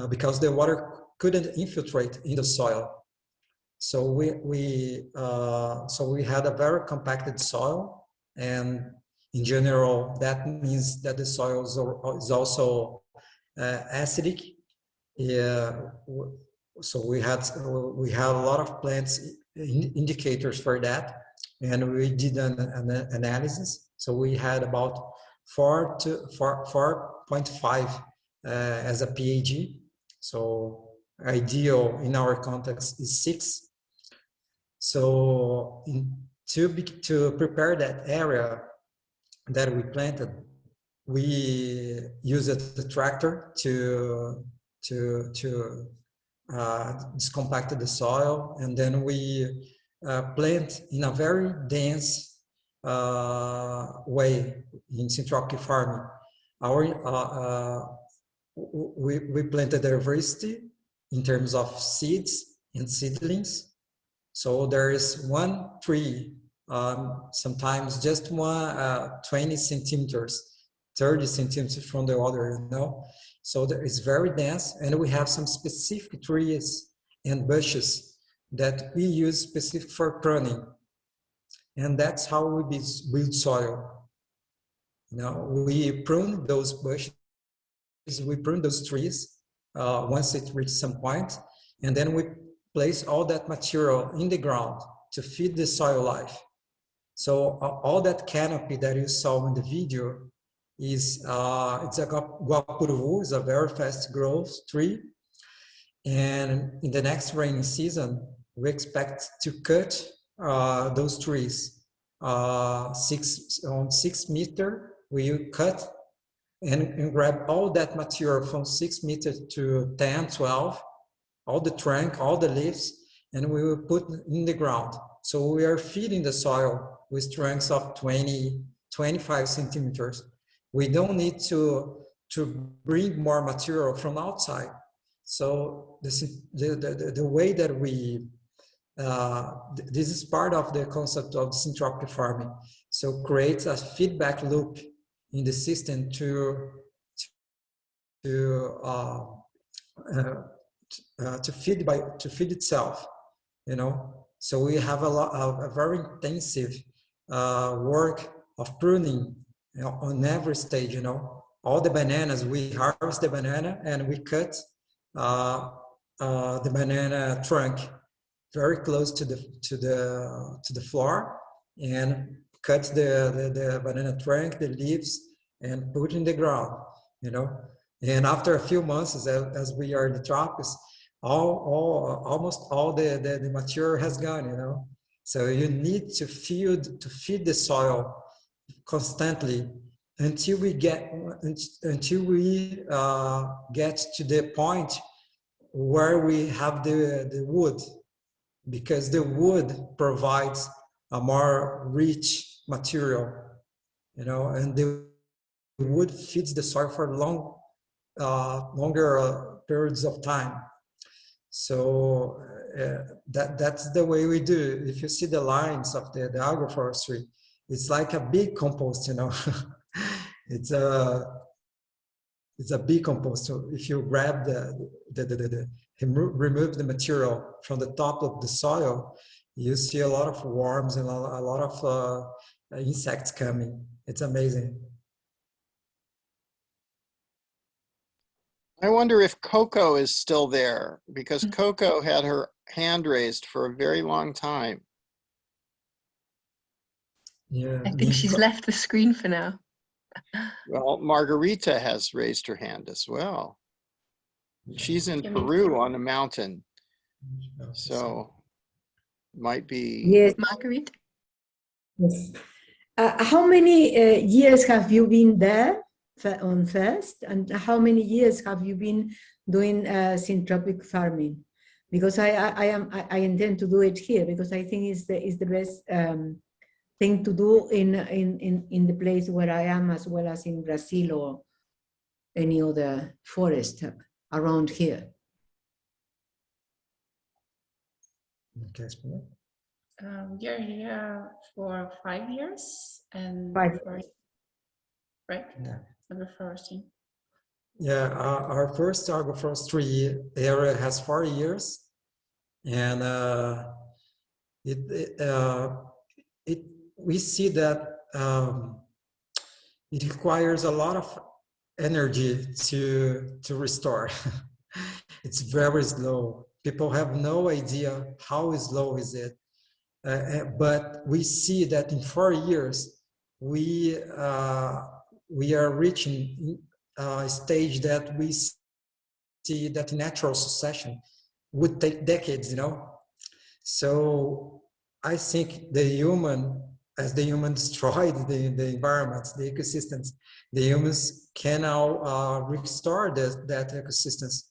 because the water couldn't infiltrate in the soil. So we had a very compacted soil, and in general that means that the soil is also acidic. So we had a lot of plants indicators for that, and we did an analysis. So we had about 4 to 4.5 as a PAG. So ideal in our context is 6. So to prepare that area that we planted, we used the tractor to discompact the soil, and then we plant in a very dense way in syntropic farming. We planted diversity in terms of seeds and seedlings. So there is one tree, sometimes just one 20 centimeters, 30 centimeters from the other, you know. So there is very dense, and we have some specific trees and bushes that we use specific for pruning. And that's how we build soil. Now we prune those bushes, we prune those trees once it reaches some point, and then we place all that material in the ground to feed the soil life. So all that canopy that you saw in the video is it's a guapuruvu, is a very fast growth tree, and in the next rainy season we expect to cut those trees 6 meters. We cut and grab all that material from 6 meters to 10, 12, all the trunk, all the leaves, and we will put in the ground. So we are feeding the soil with trunks of 20, 25 centimeters. We don't need to bring more material from outside. So the way that we, this is part of the concept of syntropic farming. So creates a feedback loop in the system to feed itself, you know. So we have a very intensive work of pruning, you know, on every stage, you know. All the bananas, we harvest the banana and we cut the banana trunk very close to the floor, and cut the banana trunk, the leaves, and put in the ground, you know. And after a few months, as we are in the tropics, almost all the material has gone, you know. So you need to feed the soil constantly until we get to the point where we have the wood, because the wood provides a more rich material, you know, and the wood feeds the soil for longer periods of time. So that's the way we do. If you see the lines of the agroforestry, it's like a big compost, you know. it's a big compost. So if you grab remove the material from the top of the soil, you see a lot of worms and a lot of insects coming. It's amazing. I wonder if Coco is still there, because Coco had her hand raised for a very long time. Yeah, I think she's left the screen for now. Well, Margarita has raised her hand as well. She's in Peru on a mountain, so might be. Yes. Marguerite? Yes. How many years have you been there on first, and how many years have you been doing syntropic farming? Because I intend to do it here, because I think is the best thing to do in the place where I am, as well as in Brazil or any other forest around here. Okay. You're here for 5 years, and 5 years. Right? Yeah. Agroforestry. Yeah, our first agroforestry area has 4 years, and we see that it requires a lot of energy to restore. It's very slow. People have no idea how slow is it, but we see that in 4 years we are reaching a stage that we see that natural succession would take decades, you know. So I think the human destroyed the environments, the ecosystems, the humans can now restore that ecosystems.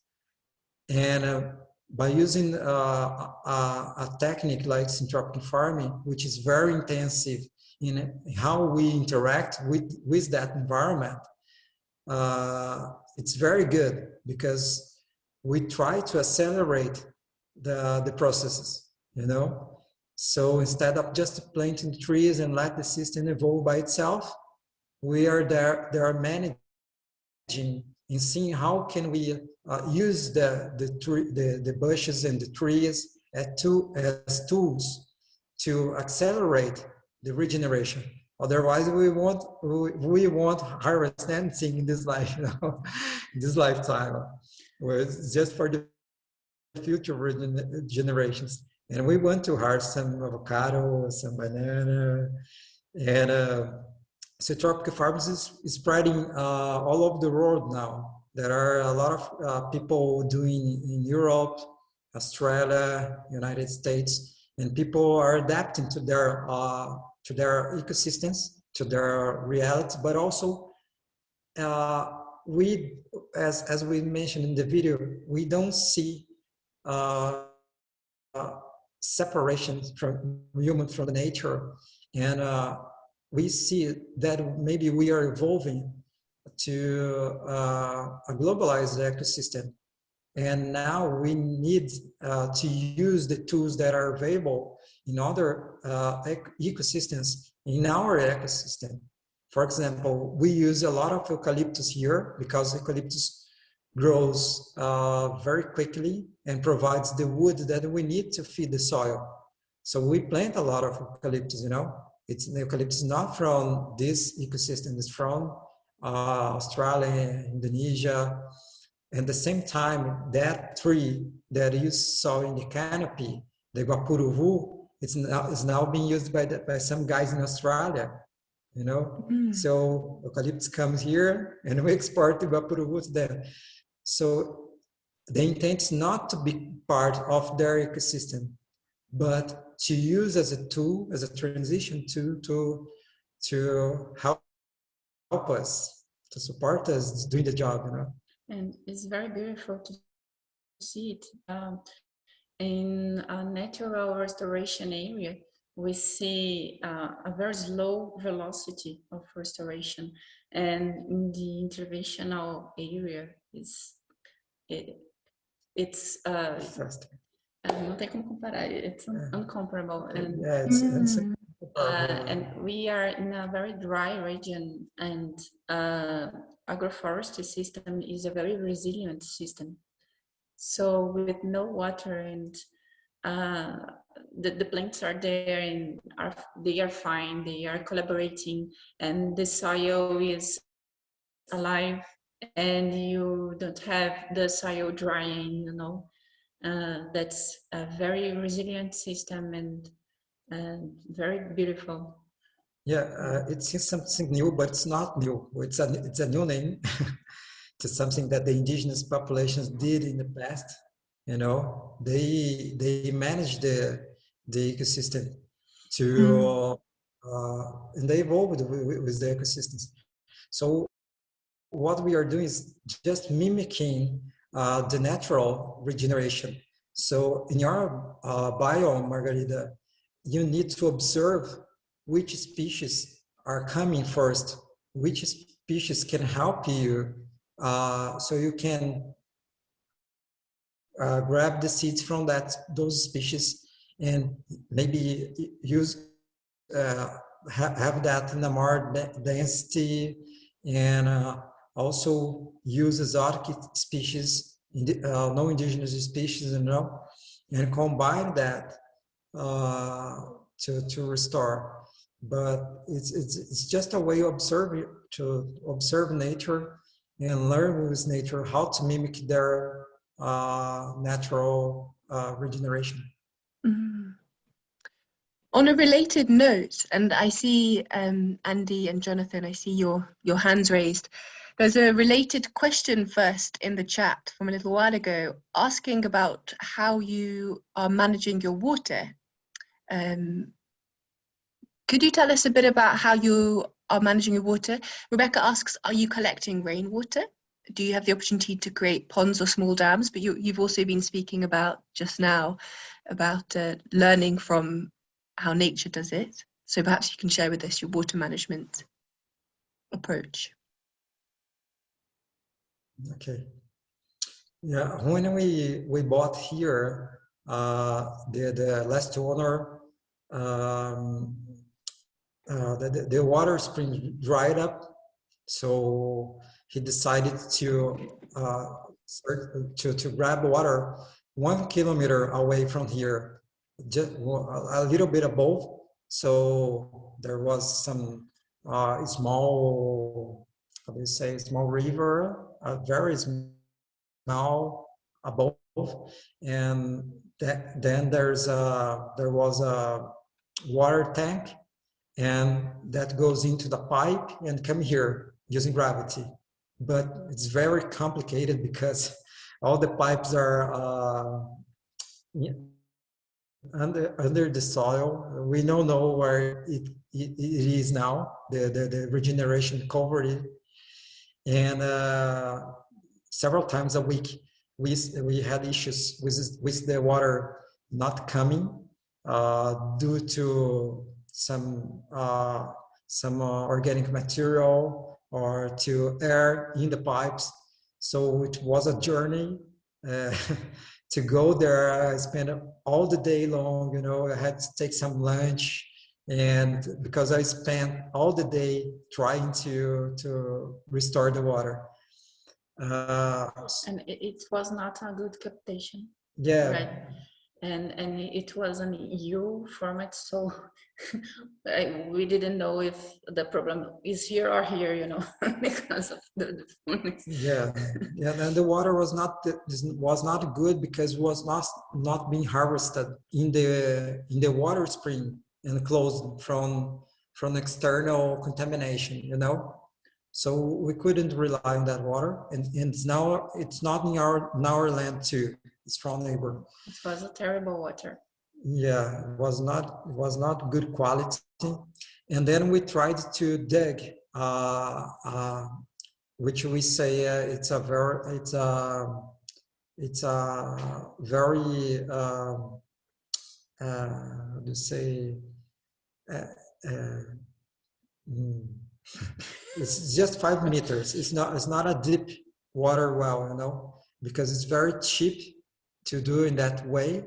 And by using a technique like syntropic farming, which is very intensive in how we interact with that environment, it's very good, because we try to accelerate the processes, you know. So instead of just planting trees and let the system evolve by itself, we are there managing and seeing how can we use the bushes and the trees as tools to accelerate the regeneration. Otherwise, we won't harvest anything in this life, you know, in this lifetime. Well, it's just for the future generations. And we want to harvest some avocado, some banana, and so tropical farms is spreading all over the world now. There are a lot of people doing in Europe, Australia, United States, and people are adapting to their ecosystems, to their reality, but also we, as we mentioned in the video, we don't see separation from human from the nature, and we see that maybe we are evolving to a globalized ecosystem, and now we need to use the tools that are available in other ecosystems in our ecosystem. For example, we use a lot of eucalyptus here because eucalyptus grows very quickly and provides the wood that we need to feed the soil. So we plant a lot of eucalyptus, you know. The eucalyptus is not from this ecosystem, it's from Australia, Indonesia. At the same time, that tree that you saw in the canopy, the guapuruvu, is now being used by some guys in Australia, you know. So eucalyptus comes here and we export the guapuruvu to them. So the intent is not to be part of their ecosystem, but to use as a tool, as a transition to help us, to support us doing the job, you know. And it's very beautiful to see it. In a natural restoration area, we see a very slow velocity of restoration, and in the interventional area, it's Fast. não tem como comparar. It's uncomparable, and Yeah, it's incomparable. and we are in a very dry region, and agroforestry system is a very resilient system. So with no water, and the plants are there, and they are fine, they are collaborating, and the soil is alive, and you don't have the soil drying, you know. That's a very resilient system, and very beautiful. Yeah, it's something new, but it's not new. It's a new name to something that the indigenous populations did in the past. You know, they managed the ecosystem to and they evolved with the ecosystems. So what we are doing is just mimicking the natural regeneration. So in your biome, Margarita, you need to observe which species are coming first, which species can help you, so you can grab the seeds from those species and maybe use have that in a more density, and also use exotic species, no indigenous species, you know, and combine that to restore. But it's just a way to observe nature and learn with nature how to mimic their natural regeneration. On a related note, and I see Andy and Jonathan, I see your hands raised. There's a related question first in the chat from a little while ago, asking about how you are managing your water. Could you tell us a bit about how you are managing your water? Rebecca asks, are you collecting rainwater? Do you have the opportunity to create ponds or small dams? But you've also been speaking about just now about learning from how nature does it. So perhaps you can share with us your water management approach. Okay. Yeah, when we bought here, the last owner, the water spring dried up, so he decided to grab water 1 kilometer away from here, just a little bit above. So there was some small, how do you say, small river, very small above, and then there was a water tank, and that goes into the pipe and come here using gravity. But it's very complicated because all the pipes are under the soil. We don't know where it is now. The regeneration covered it, and several times a week we had issues with the water not coming due to some organic material or to air in the pipes. So it was a journey to go there. I spent all the day long, you know. I had to take some lunch, and because I spent all the day trying to restore the water. And it was not a good captation. Yeah. Right. And it was an EU format, so we didn't know if the problem is here or here, you know, because of the formats. Yeah, and the water was not good because it was not being harvested in the water spring and closed from external contamination, you know. So we couldn't rely on that water, and now it's not in our land too. It's from neighbor. It was a terrible water. Yeah, it was not good quality. And then we tried to dig, which we say it's a very how to say uh, uh, mm, it's just 5 meters. It's not a deep water well, you know, because it's very cheap to do in that way.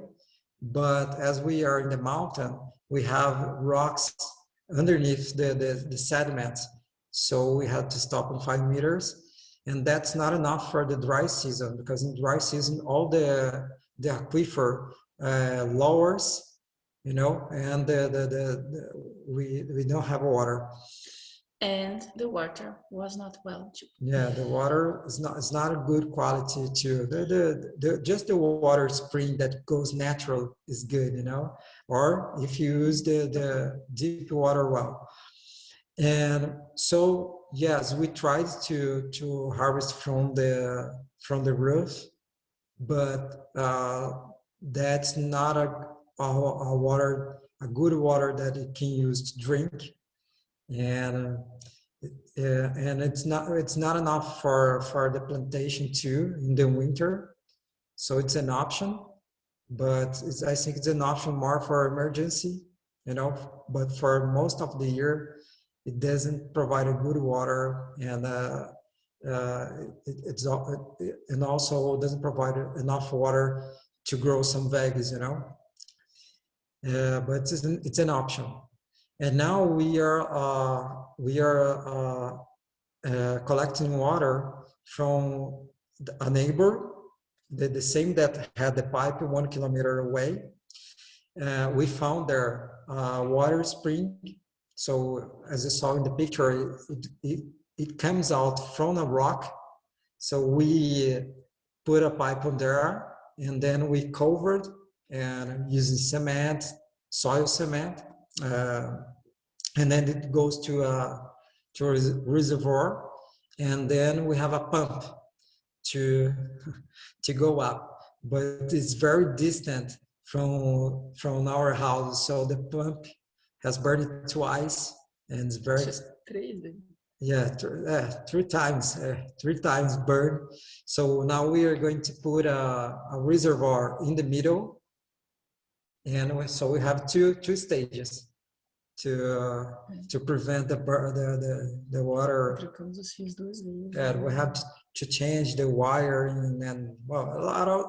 But as we are in the mountain, we have rocks underneath the sediments. So we had to stop in 5 meters. And that's not enough for the dry season, because in dry season, all the aquifer lowers, you know, and we don't have water. And the water was not well. Yeah, the water is not a good quality too. Just the water spring that goes natural is good, you know. Or if you use the deep water well. And so yes, we tried to harvest from the roof, but that's not a water, a good water that it can use to drink. And it's not enough for the plantation too in the winter, so it's an option, but I think it's an option more for emergency, you know. But for most of the year, it doesn't provide a good water, and and also doesn't provide enough water to grow some veggies, you know. But it's an option. And now we are collecting water from a neighbor, the same that had the pipe 1 kilometer away. We found their water spring. So as you saw in the picture, it comes out from a rock. So we put a pipe on there, and then we covered and using cement, soil cement. And then it goes to a reservoir, and then we have a pump to go up, but it's very distant from our house, so the pump has burned twice, and it's very three times burned. So now we are going to put a reservoir in the middle, and so we have two stages to prevent the water. And we have to change the wiring, and well,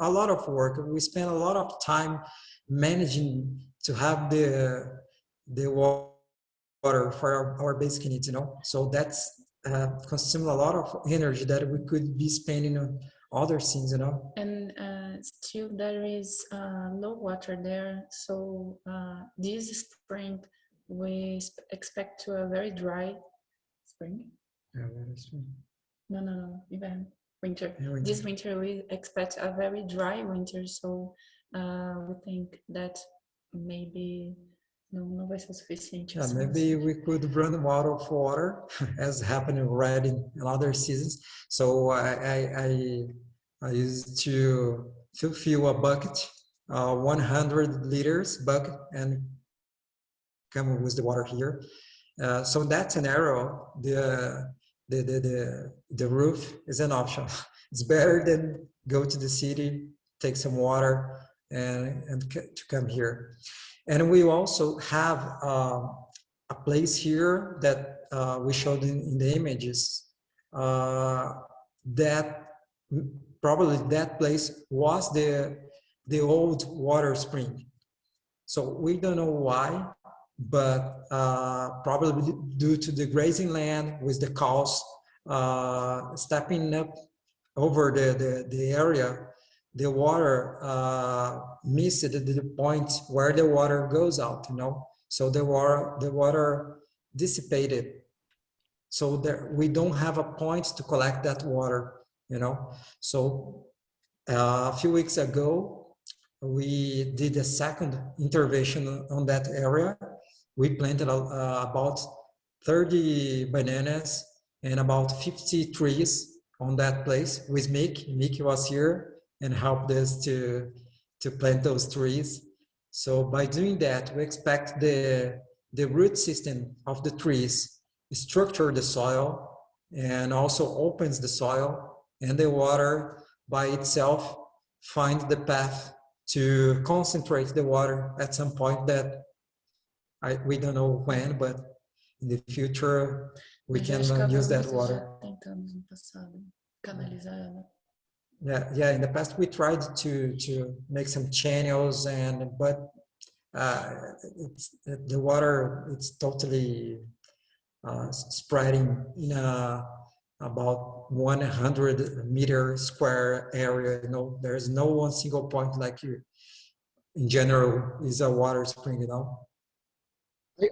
a lot of work. We spend a lot of time managing to have the water for our basic needs, you know. So that's consuming a lot of energy that we could be spending on other things, you know. And still there is no water there, so this spring we expect to a very dry spring. No, even winter. This winter we expect a very dry winter, so we think that maybe não vai ser suficiente. Yeah, maybe we could run out of water, as happened already in other seasons. So I used to fill a bucket, 100 liters bucket, and come with the water here. So in that scenario, the roof is an option. It's better than go to the city, take some water, and to come here. And we also have a place here that we showed in the images, that probably that place was the old water spring. So we don't know why, but probably due to the grazing land with the cows stepping up over the area, the water missed the point where the water goes out, you know. So the water dissipated. So there, we don't have a point to collect that water, you know. So a few weeks ago, we did a second intervention on that area. We planted about 30 bananas and about 50 trees on that place with Mick. Mick was here and helped us to plant those trees. So by doing that, we expect the root system of the trees structure the soil and also opens the soil, and the water by itself finds the path to concentrate the water at some point that we don't know when, but in the future we can use that water. Yeah, in the past we tried to make some channels, but the water, it's totally spreading in about 100-meter square area. There's no one single point like you in general is a water spring,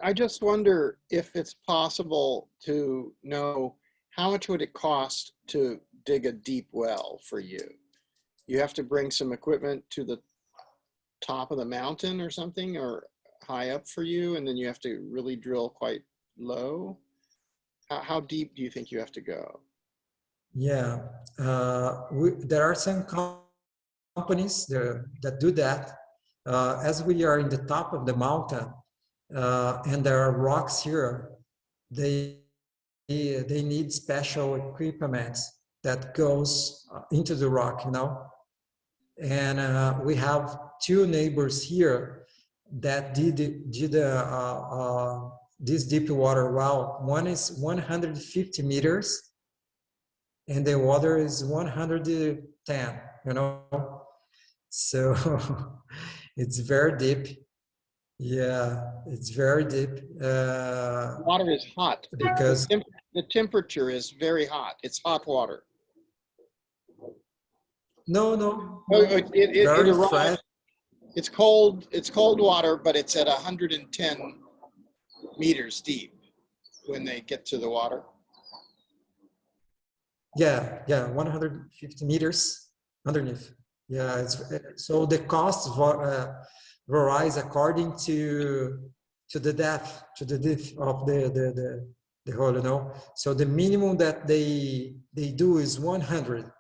I just wonder if it's possible to know how much would it cost to dig a deep well for you? You have to bring some equipment to the top of the mountain or something, or high up for you, and then you have to really drill quite low. How deep do you think you have to go? Yeah, there are some companies that do that. As we are in the top of the mountain, and there are rocks here, they need special equipment that goes into the rock, And we have two neighbors here that did this deep water well. One is 150 meters, and the other is 110. So it's very deep. Yeah, it's very deep. Water is hot because the temperature is very hot. It's hot water. No. It Very arrives. It's cold. It's cold water, but it's at 110 meters deep when they get to the water. Yeah, 150 meters underneath. Yeah, so the costs varies according to the depth of the hole, So the minimum that they do is 100.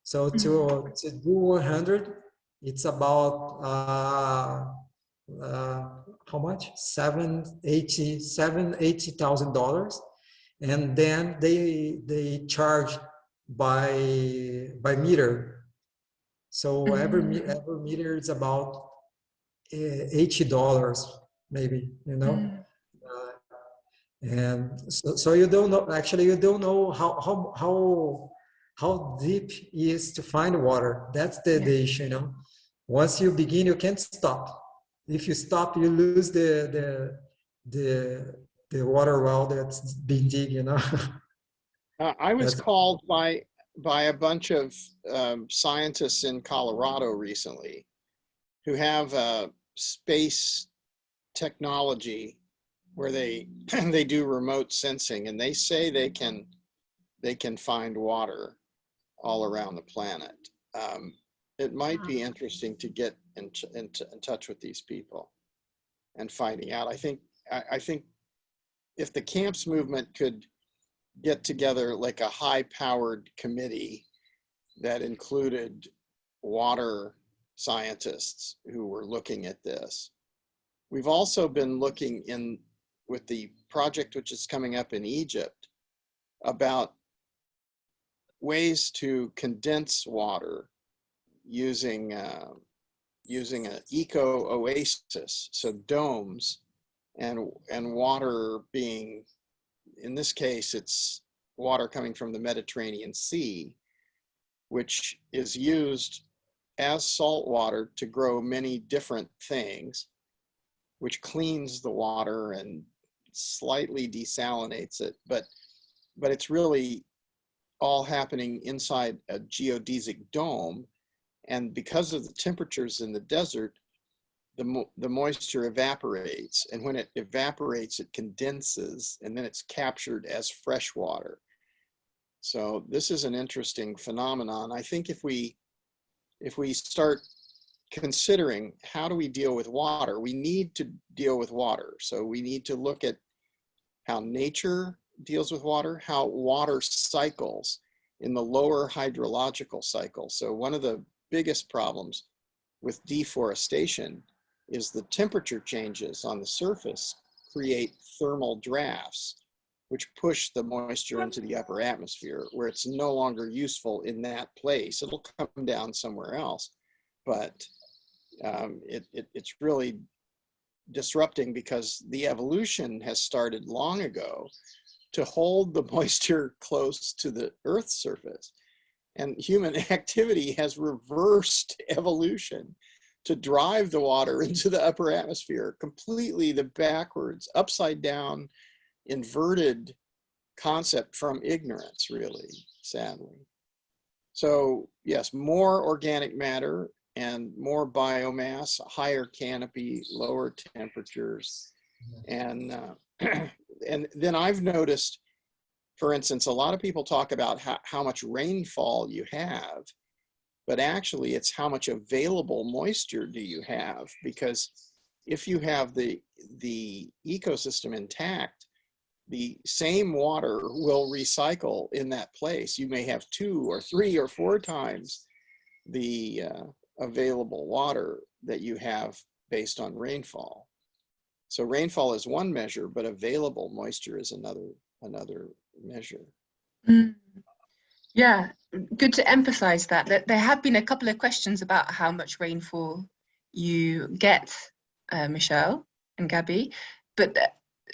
So to do 100, it's about how much? $80,000, and then they charge by meter. So every meter is about $80, maybe, and so you don't know. Actually, you don't know how deep it is to find water. That's the issue, Once you begin, you can't stop. If you stop, you lose the water well that's been dig, I was called by a bunch of scientists in Colorado recently who have space technology where they do remote sensing, and they say they can find water all around the planet. It might be interesting to get in touch with these people and finding out. I think if the camps movement could get together like a high-powered committee that included water scientists who were looking at this. We've also been looking with the project which is coming up in Egypt about ways to condense water using an eco oasis, so domes, and water being, in this case, it's water coming from the Mediterranean Sea, which is used as salt water to grow many different things, which cleans the water and slightly desalinates it, but it's really all happening inside a geodesic dome. And because of the temperatures in the desert, the moisture evaporates, and when it evaporates, it condenses, and then it's captured as fresh water. So this is an interesting phenomenon. I think if we start considering how do we deal with water, we need to deal with water. So we need to look at how nature deals with water, how water cycles in the lower hydrological cycle. So one of the biggest problems with deforestation is the temperature changes on the surface create thermal drafts, which push the moisture into the upper atmosphere where it's no longer useful in that place. It'll come down somewhere else, but it's really disrupting because the evolution has started long ago to hold the moisture close to the Earth's surface. And human activity has reversed evolution to drive the water into the upper atmosphere, completely the backwards, upside down, inverted concept from ignorance, really, sadly. So yes, more organic matter and more biomass, higher canopy, lower temperatures. And, and then I've noticed, for instance, a lot of people talk about how much rainfall you have, but actually it's how much available moisture do you have, because if you have the ecosystem intact, the same water will recycle in that place. You may have 2 or 3 or 4 times the available water that you have based on rainfall. So rainfall is one measure, but available moisture is another measure. Mm. Yeah, good to emphasize that there have been a couple of questions about how much rainfall you get, Michelle and Gabby, but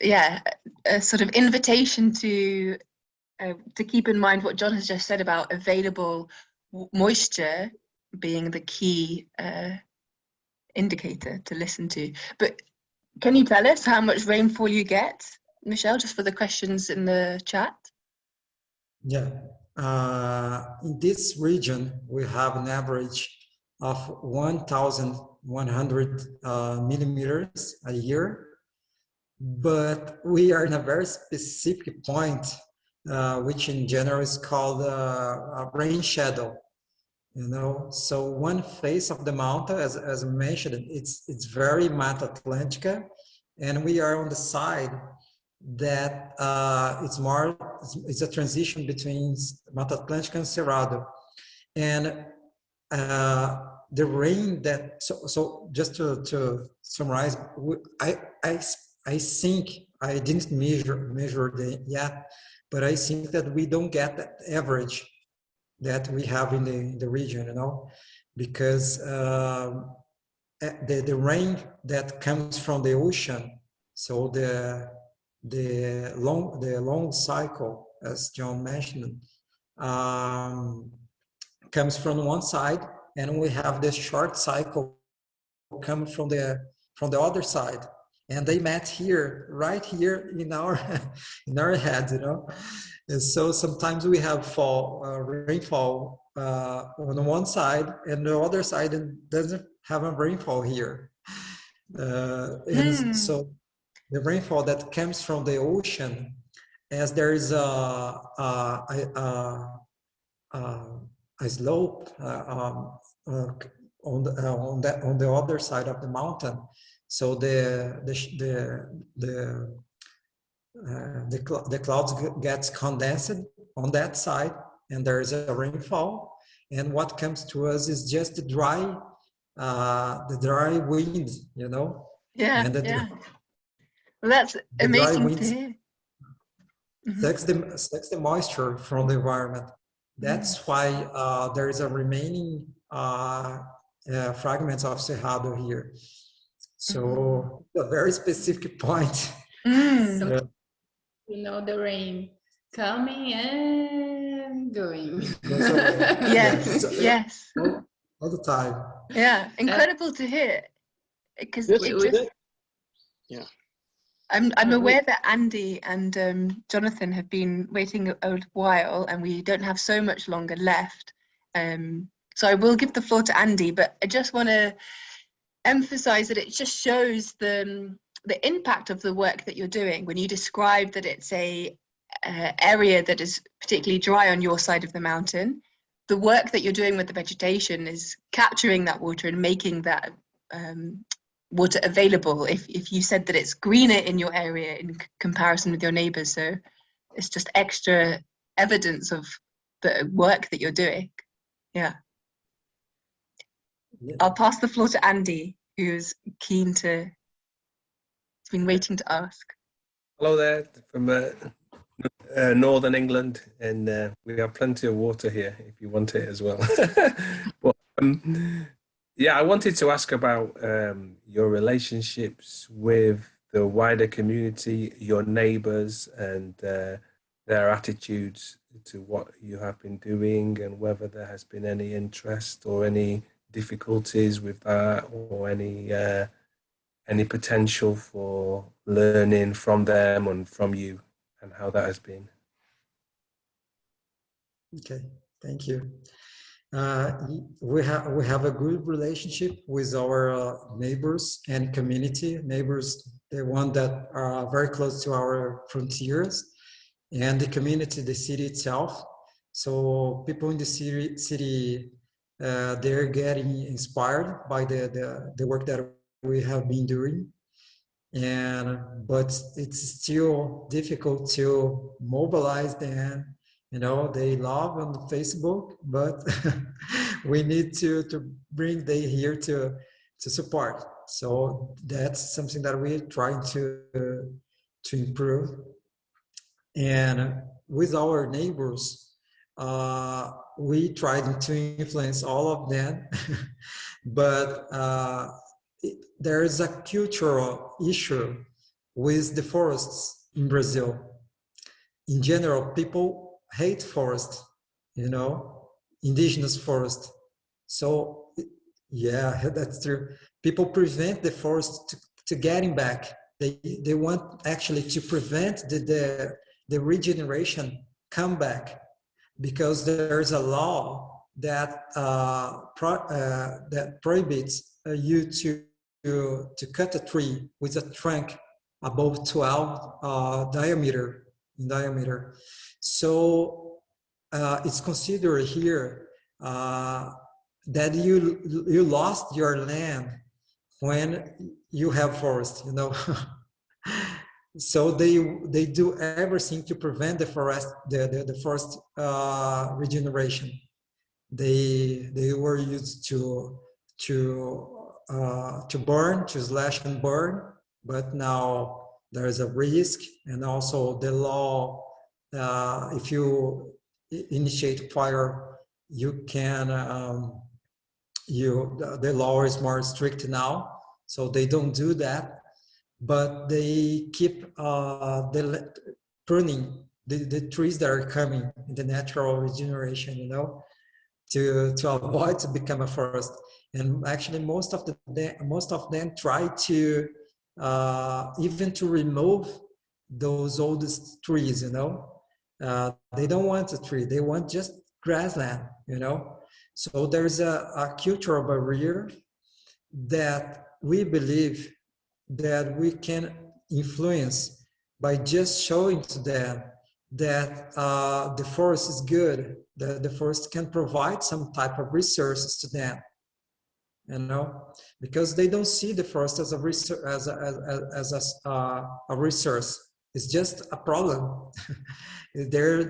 yeah, a sort of invitation to keep in mind what John has just said about available moisture being the key indicator to listen to. But can you tell us how much rainfall you get, Michelle, just for the questions in the chat? Yeah, in this region, we have an average of 1,100 millimeters a year, but we are in a very specific point, which in general is called a rain shadow. You know, so one face of the mountain, as I mentioned, it's very Mata Atlântica, and we are on the side that it's a transition between Mata Atlântica and Cerrado, and the rain that so just to summarize, I think I didn't measure the yet, but I think that we don't get that average that we have in the region, you know, because the rain that comes from the ocean, so the long cycle, as John mentioned, comes from one side, and we have the short cycle coming from the other side, and they met here, right here in our heads, you know. And so sometimes we have rainfall on one side, and the other side doesn't have a rainfall here. And so the rainfall that comes from the ocean, as there is a slope on the other side of the mountain, so the clouds gets condensed on that side, and there is a rainfall, and what comes to us is just the dry wind, you know. Yeah, and well, that's amazing to hear. Sucks the moisture from the environment. That's why there is a remaining fragments of Cerrado here. So a very specific point. So, you know, the rain coming and going. Yes, yes. All the time. Yeah, incredible to hear. Because yeah. I'm aware that Andy and Jonathan have been waiting a while, and we don't have so much longer left. So I will give the floor to Andy, but I just want to emphasize that it just shows the impact of the work that you're doing when you describe that it's a area that is particularly dry on your side of the mountain. The work that you're doing with the vegetation is capturing that water and making that water available. If you said that it's greener in your area in comparison with your neighbors, so it's just extra evidence of the work that you're doing. Yeah. I'll pass the floor to Andy. who's keen to, has been waiting to ask. Hello there from Northern England, and we have plenty of water here if you want it as well. But yeah, I wanted to ask about your relationships with the wider community, your neighbors, and their attitudes to what you have been doing, and whether there has been any interest or any difficulties with that, or any potential for learning from them and from you, and how that has been. Okay, thank you. We have a good relationship with our neighbors and community. Neighbors, the one that are very close to our frontiers, and the community, the city itself. So people in the city, they're getting inspired by the work that we have been doing. But it's still difficult to mobilize them. You know, they love on Facebook, but we need to bring them here to support. So that's something that we're trying to improve. And with our neighbors, we tried to influence all of them, but there is a cultural issue with the forests in Brazil. In general, people hate forest, you know, indigenous forest. So yeah, that's true. People prevent the forest to getting back. They want actually to prevent the regeneration come back, because there's a law that that prohibits you to cut a tree with a trunk above 12 in diameter. So it's considered here that you lost your land when you have forest, you know. So they do everything to prevent the forest regeneration. They were used to burn, to slash and burn, but now there is a risk, and also the law. If you initiate fire, you can. The law is more strict now, so they don't do that. But they keep pruning the trees that are coming in the natural regeneration, you know, to avoid to become a forest. And actually, most of them try to even to remove those oldest trees, you know. They don't want a tree; they want just grassland, you know. So there's a cultural barrier that we believe that we can influence by just showing to them that the forest is good, that the forest can provide some type of resources to them, you know, because they don't see the forest as a resource, a resource. It's just a problem. They're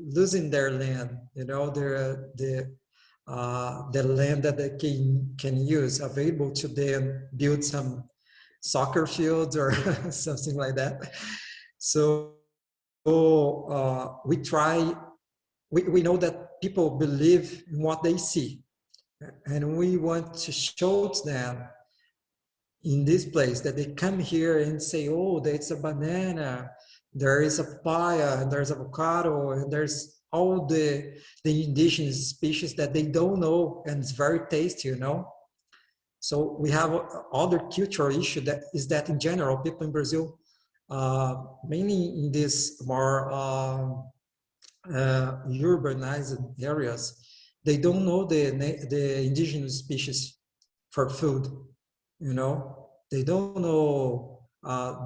losing their land, you know, the land that they can use available to them, build some soccer fields or something like that. So we know that people believe in what they see, and we want to show to them in this place that they come here and say, oh, there's a banana, there is a papaya, there's avocado, and there's all the indigenous species that they don't know, and it's very tasty, you know. So we have other cultural issue that is that in general, people in Brazil, mainly in these more urbanized areas, they don't know the indigenous species for food. You know, they don't know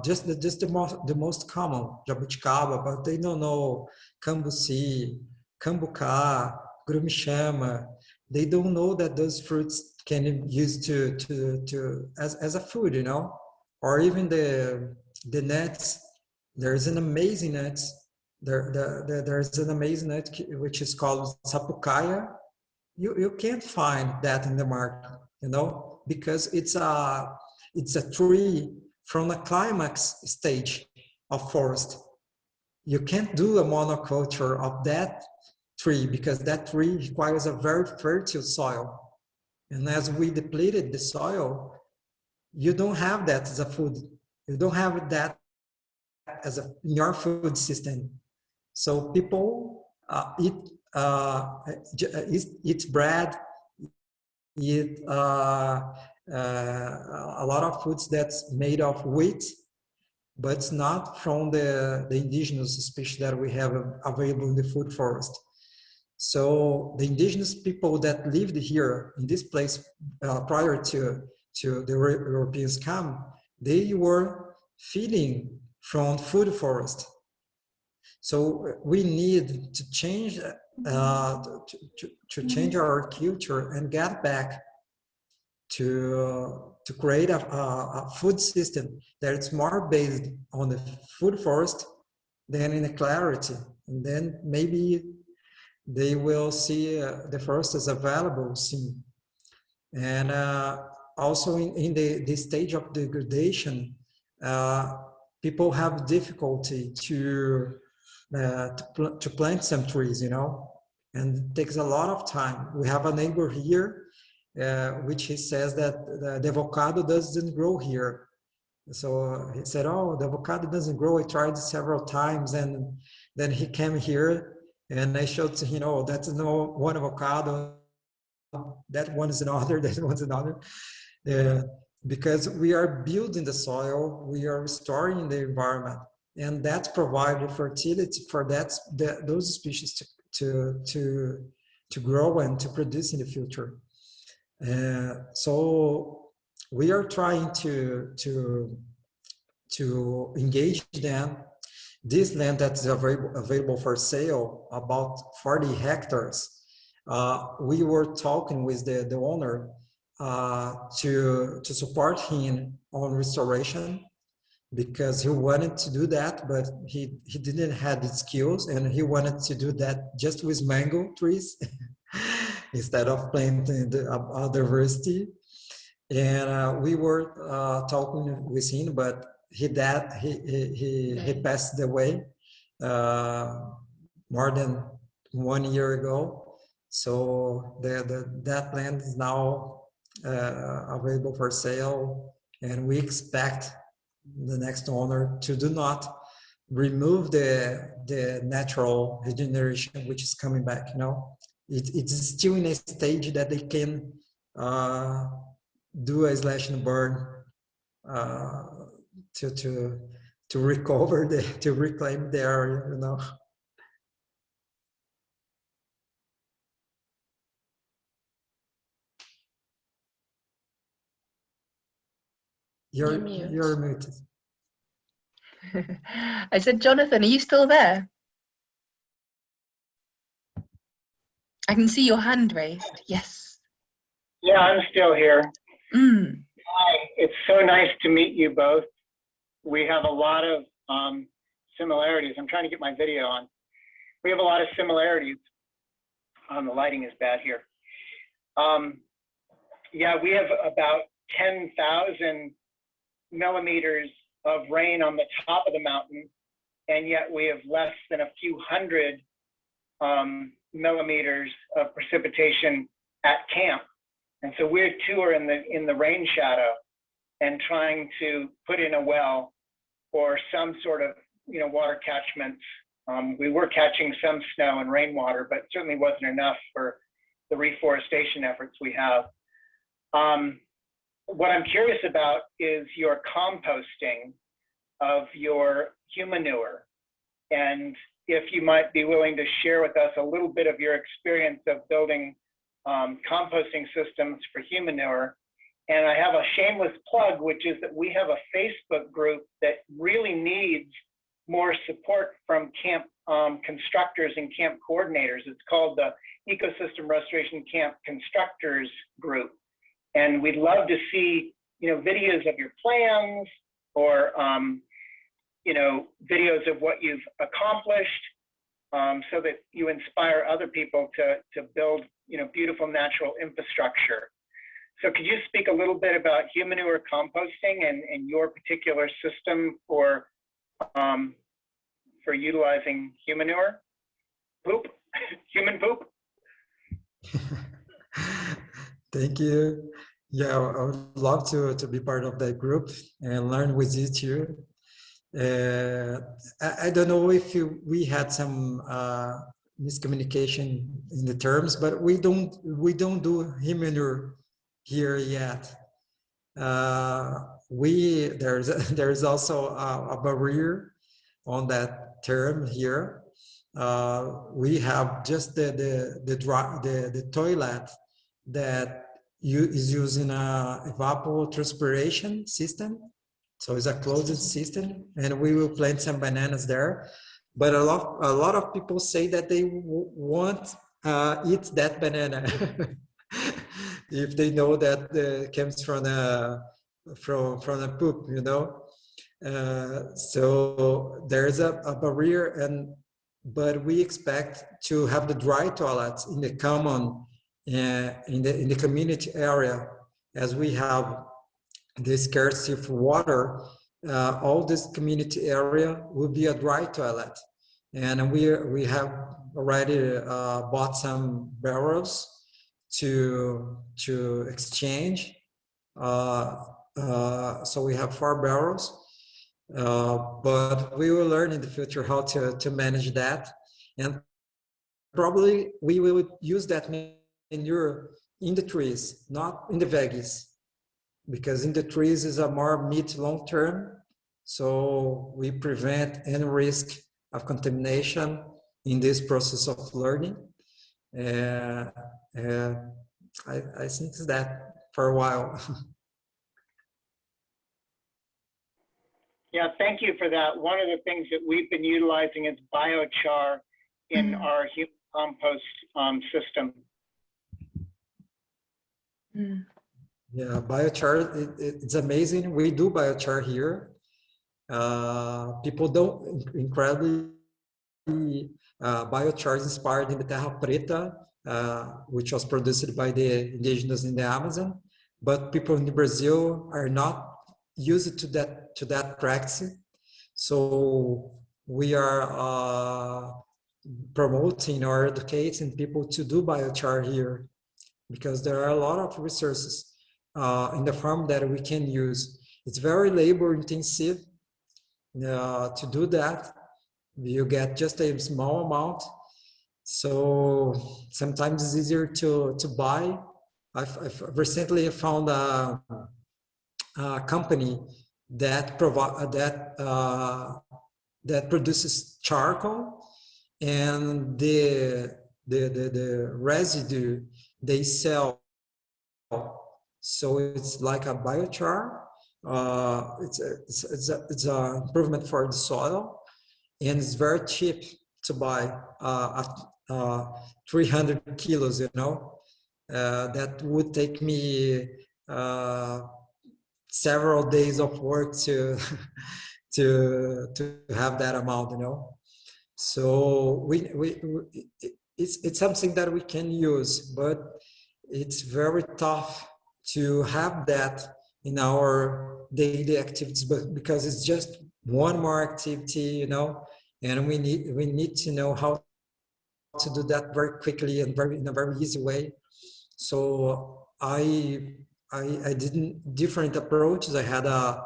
just the most common jabuticaba, but they don't know cambuci, cambucá, grumichama. They don't know that those fruits can be used as a food, you know, or even the nuts. There's an amazing nuts. There's an amazing nut which is called sapucaia. You can't find that in the market. you know, because it's a tree from a climax stage of forest. You can't do a monoculture of that tree because that tree requires a very fertile soil. And as we depleted the soil, you don't have that as a food. You don't have that as in your food system. So people eat bread, eat a lot of foods that's made of wheat, but it's not from the indigenous species that we have available in the food forest. So the indigenous people that lived here in this place prior to the Europeans come, they were feeding from food forest. So we need to change to change our culture and get back to create a food system that is more based on the food forest than in the clarity. And then maybe they will see the forest as available soon. And also in the stage of degradation, people have difficulty to plant some trees, you know, and it takes a lot of time. We have a neighbor here, which he says that the avocado doesn't grow here. So he said, oh, the avocado doesn't grow. I tried several times, and then he came here and I showed to him, you know, that's no one avocado, that one is another, that one's another. Because we are building the soil, we are restoring the environment, and that's provided fertility for those species to grow and to produce in the future. So we are trying to engage them. This land that's available for sale, about 40 hectares, we were talking with the owner to support him on restoration, because he wanted to do that, but he didn't have the skills, and he wanted to do that just with mango trees instead of planting the diversity. And we were talking with him, but he passed away more than 1 year ago. So that land is now available for sale, and we expect the next owner to do not remove the natural regeneration, which is coming back. You know, it's still in a stage that they can do a slash and burn to recover to reclaim the area. You know. You're muted. I said, Jonathan, are you still there? I can see your hand raised. Yes. Yeah, I'm still here. Mm. Hi, it's so nice to meet you both. We have a lot of similarities. I'm trying to get my video on. We have a lot of similarities. The lighting is bad here. Yeah, we have about 10,000 millimeters of rain on the top of the mountain, and yet we have less than a few hundred millimeters of precipitation at camp. And so we too are in the rain shadow and trying to put in a well or some sort of water catchments. We were catching some snow and rainwater, but certainly wasn't enough for the reforestation efforts we have. What I'm curious about is your composting of your human manure, and if you might be willing to share with us a little bit of your experience of building composting systems for human manure. And I have a shameless plug, which is that we have a Facebook group that really needs more support from camp constructors and camp coordinators. It's called the Ecosystem Restoration Camp Constructors Group. And we'd love to see, videos of your plans or, videos of what you've accomplished so that you inspire other people to build, beautiful natural infrastructure. So could you speak a little bit about human manure composting and your particular system for utilizing human manure? Poop, human poop? Thank you. Yeah, I would love to be part of that group and learn with you too. I don't know if we had some miscommunication in the terms, but we don't do human manure here yet. There's also a barrier on that term here. We have just the toilet that is using a evapotranspiration system. So it's a closed system, and we will plant some bananas there. But a lot of people say that they won't eat that banana if they know that it comes from a poop, you know. So there's a barrier, but we expect to have the dry toilets in the common in the community area, as we have the scarcity of water. All this community area will be a dry toilet, and we have already bought some barrels to exchange. So we have 4 barrels, but we will learn in the future how to manage that, and probably we will use that manure in the trees, not in the veggies, because in the trees is a more mid long term, so we prevent any risk of contamination in this process of learning. I think it's that for a while. Yeah, thank you for that. One of the things that we've been utilizing is biochar in our human compost system. Yeah, biochar, it's amazing. We do biochar here. People don't incredibly biochar is inspired in the Terra Preta, which was produced by the indigenous in the Amazon, but people in Brazil are not used to that practice. So we are promoting or educating people to do biochar here, because there are a lot of resources in the farm that we can use. It's very labor intensive to do that. You get just a small amount, so sometimes it's easier to buy. I've recently found a company that produces charcoal, and the residue they sell. So it's like a biochar. It's an improvement for the soil, and it's very cheap to buy at 300 kilos, you know. That would take me several days of work to have that amount, you know. So it's something that we can use, but it's very tough to have that in our daily activities, but because it's just one more activity, you know, and we need to know how to do that very quickly and in a very easy way. So I did different approaches. I had a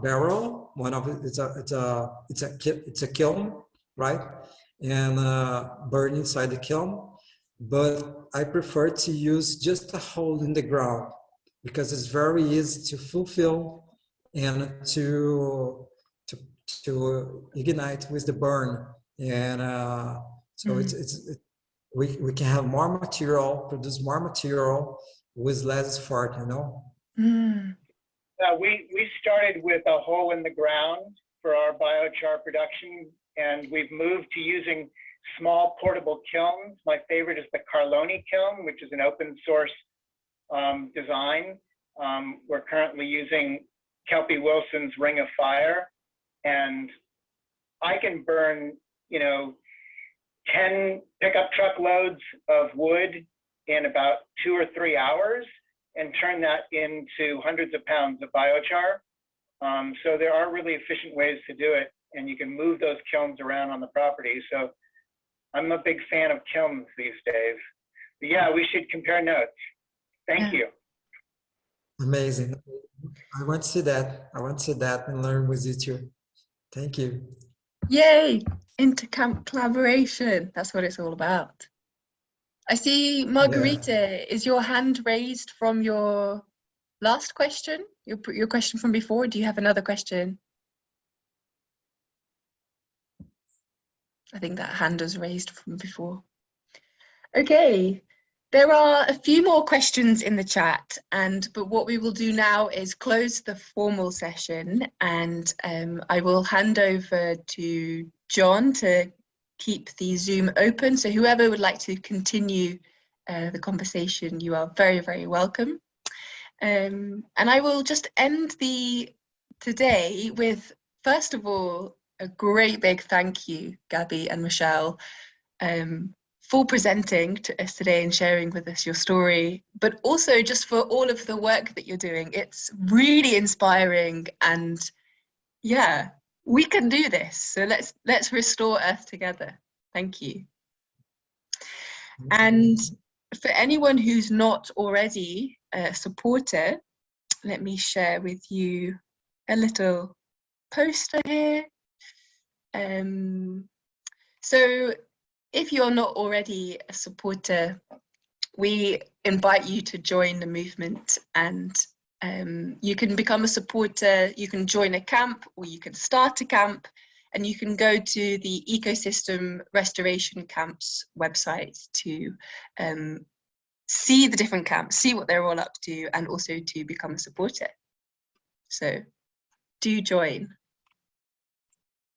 barrel. One of it it's a kiln, right? And burn inside the kiln. But I prefer to use just a hole in the ground, because it's very easy to fulfill and to ignite with the burn. And so we can have more material, produce more material with less effort, you know. We started with a hole in the ground for our biochar production, and we've moved to using small portable kilns. My favorite is the Carloni kiln, which is an open source design. We're currently using Kelpie Wilson's Ring of Fire, and I can burn, 10 pickup truck loads of wood in about 2 or 3 hours. and turn that into hundreds of pounds of biochar. So there are really efficient ways to do it, and you can move those kilns around on the property. So I'm a big fan of kilns these days. But yeah, we should compare notes. Thank you. Amazing. I want to see that. I want to see that and learn with you too. Thank you. Yay! Intercamp collaboration. That's what it's all about. I see, Margarita, is your hand raised from your last question? Your question from before? Do you have another question? I think that hand was raised from before. Okay, there are a few more questions in the chat, but what we will do now is close the formal session, and I will hand over to John to keep the Zoom open. So whoever would like to continue the conversation, you are very, very welcome. And I will just end today with, first of all, a great big thank you, Gabby and Michelle, for presenting to us today and sharing with us your story, but also just for all of the work that you're doing. It's really inspiring, and yeah, we can do this. So let's restore Earth together. Thank you. And for anyone who's not already a supporter, let me share with you a little poster here. So if you're not already a supporter, we invite you to join the movement, and you can become a supporter. You can join a camp, or you can start a camp, and you can go to the Ecosystem Restoration Camps website to see the different camps, see what they're all up to, and also to become a supporter. So do join.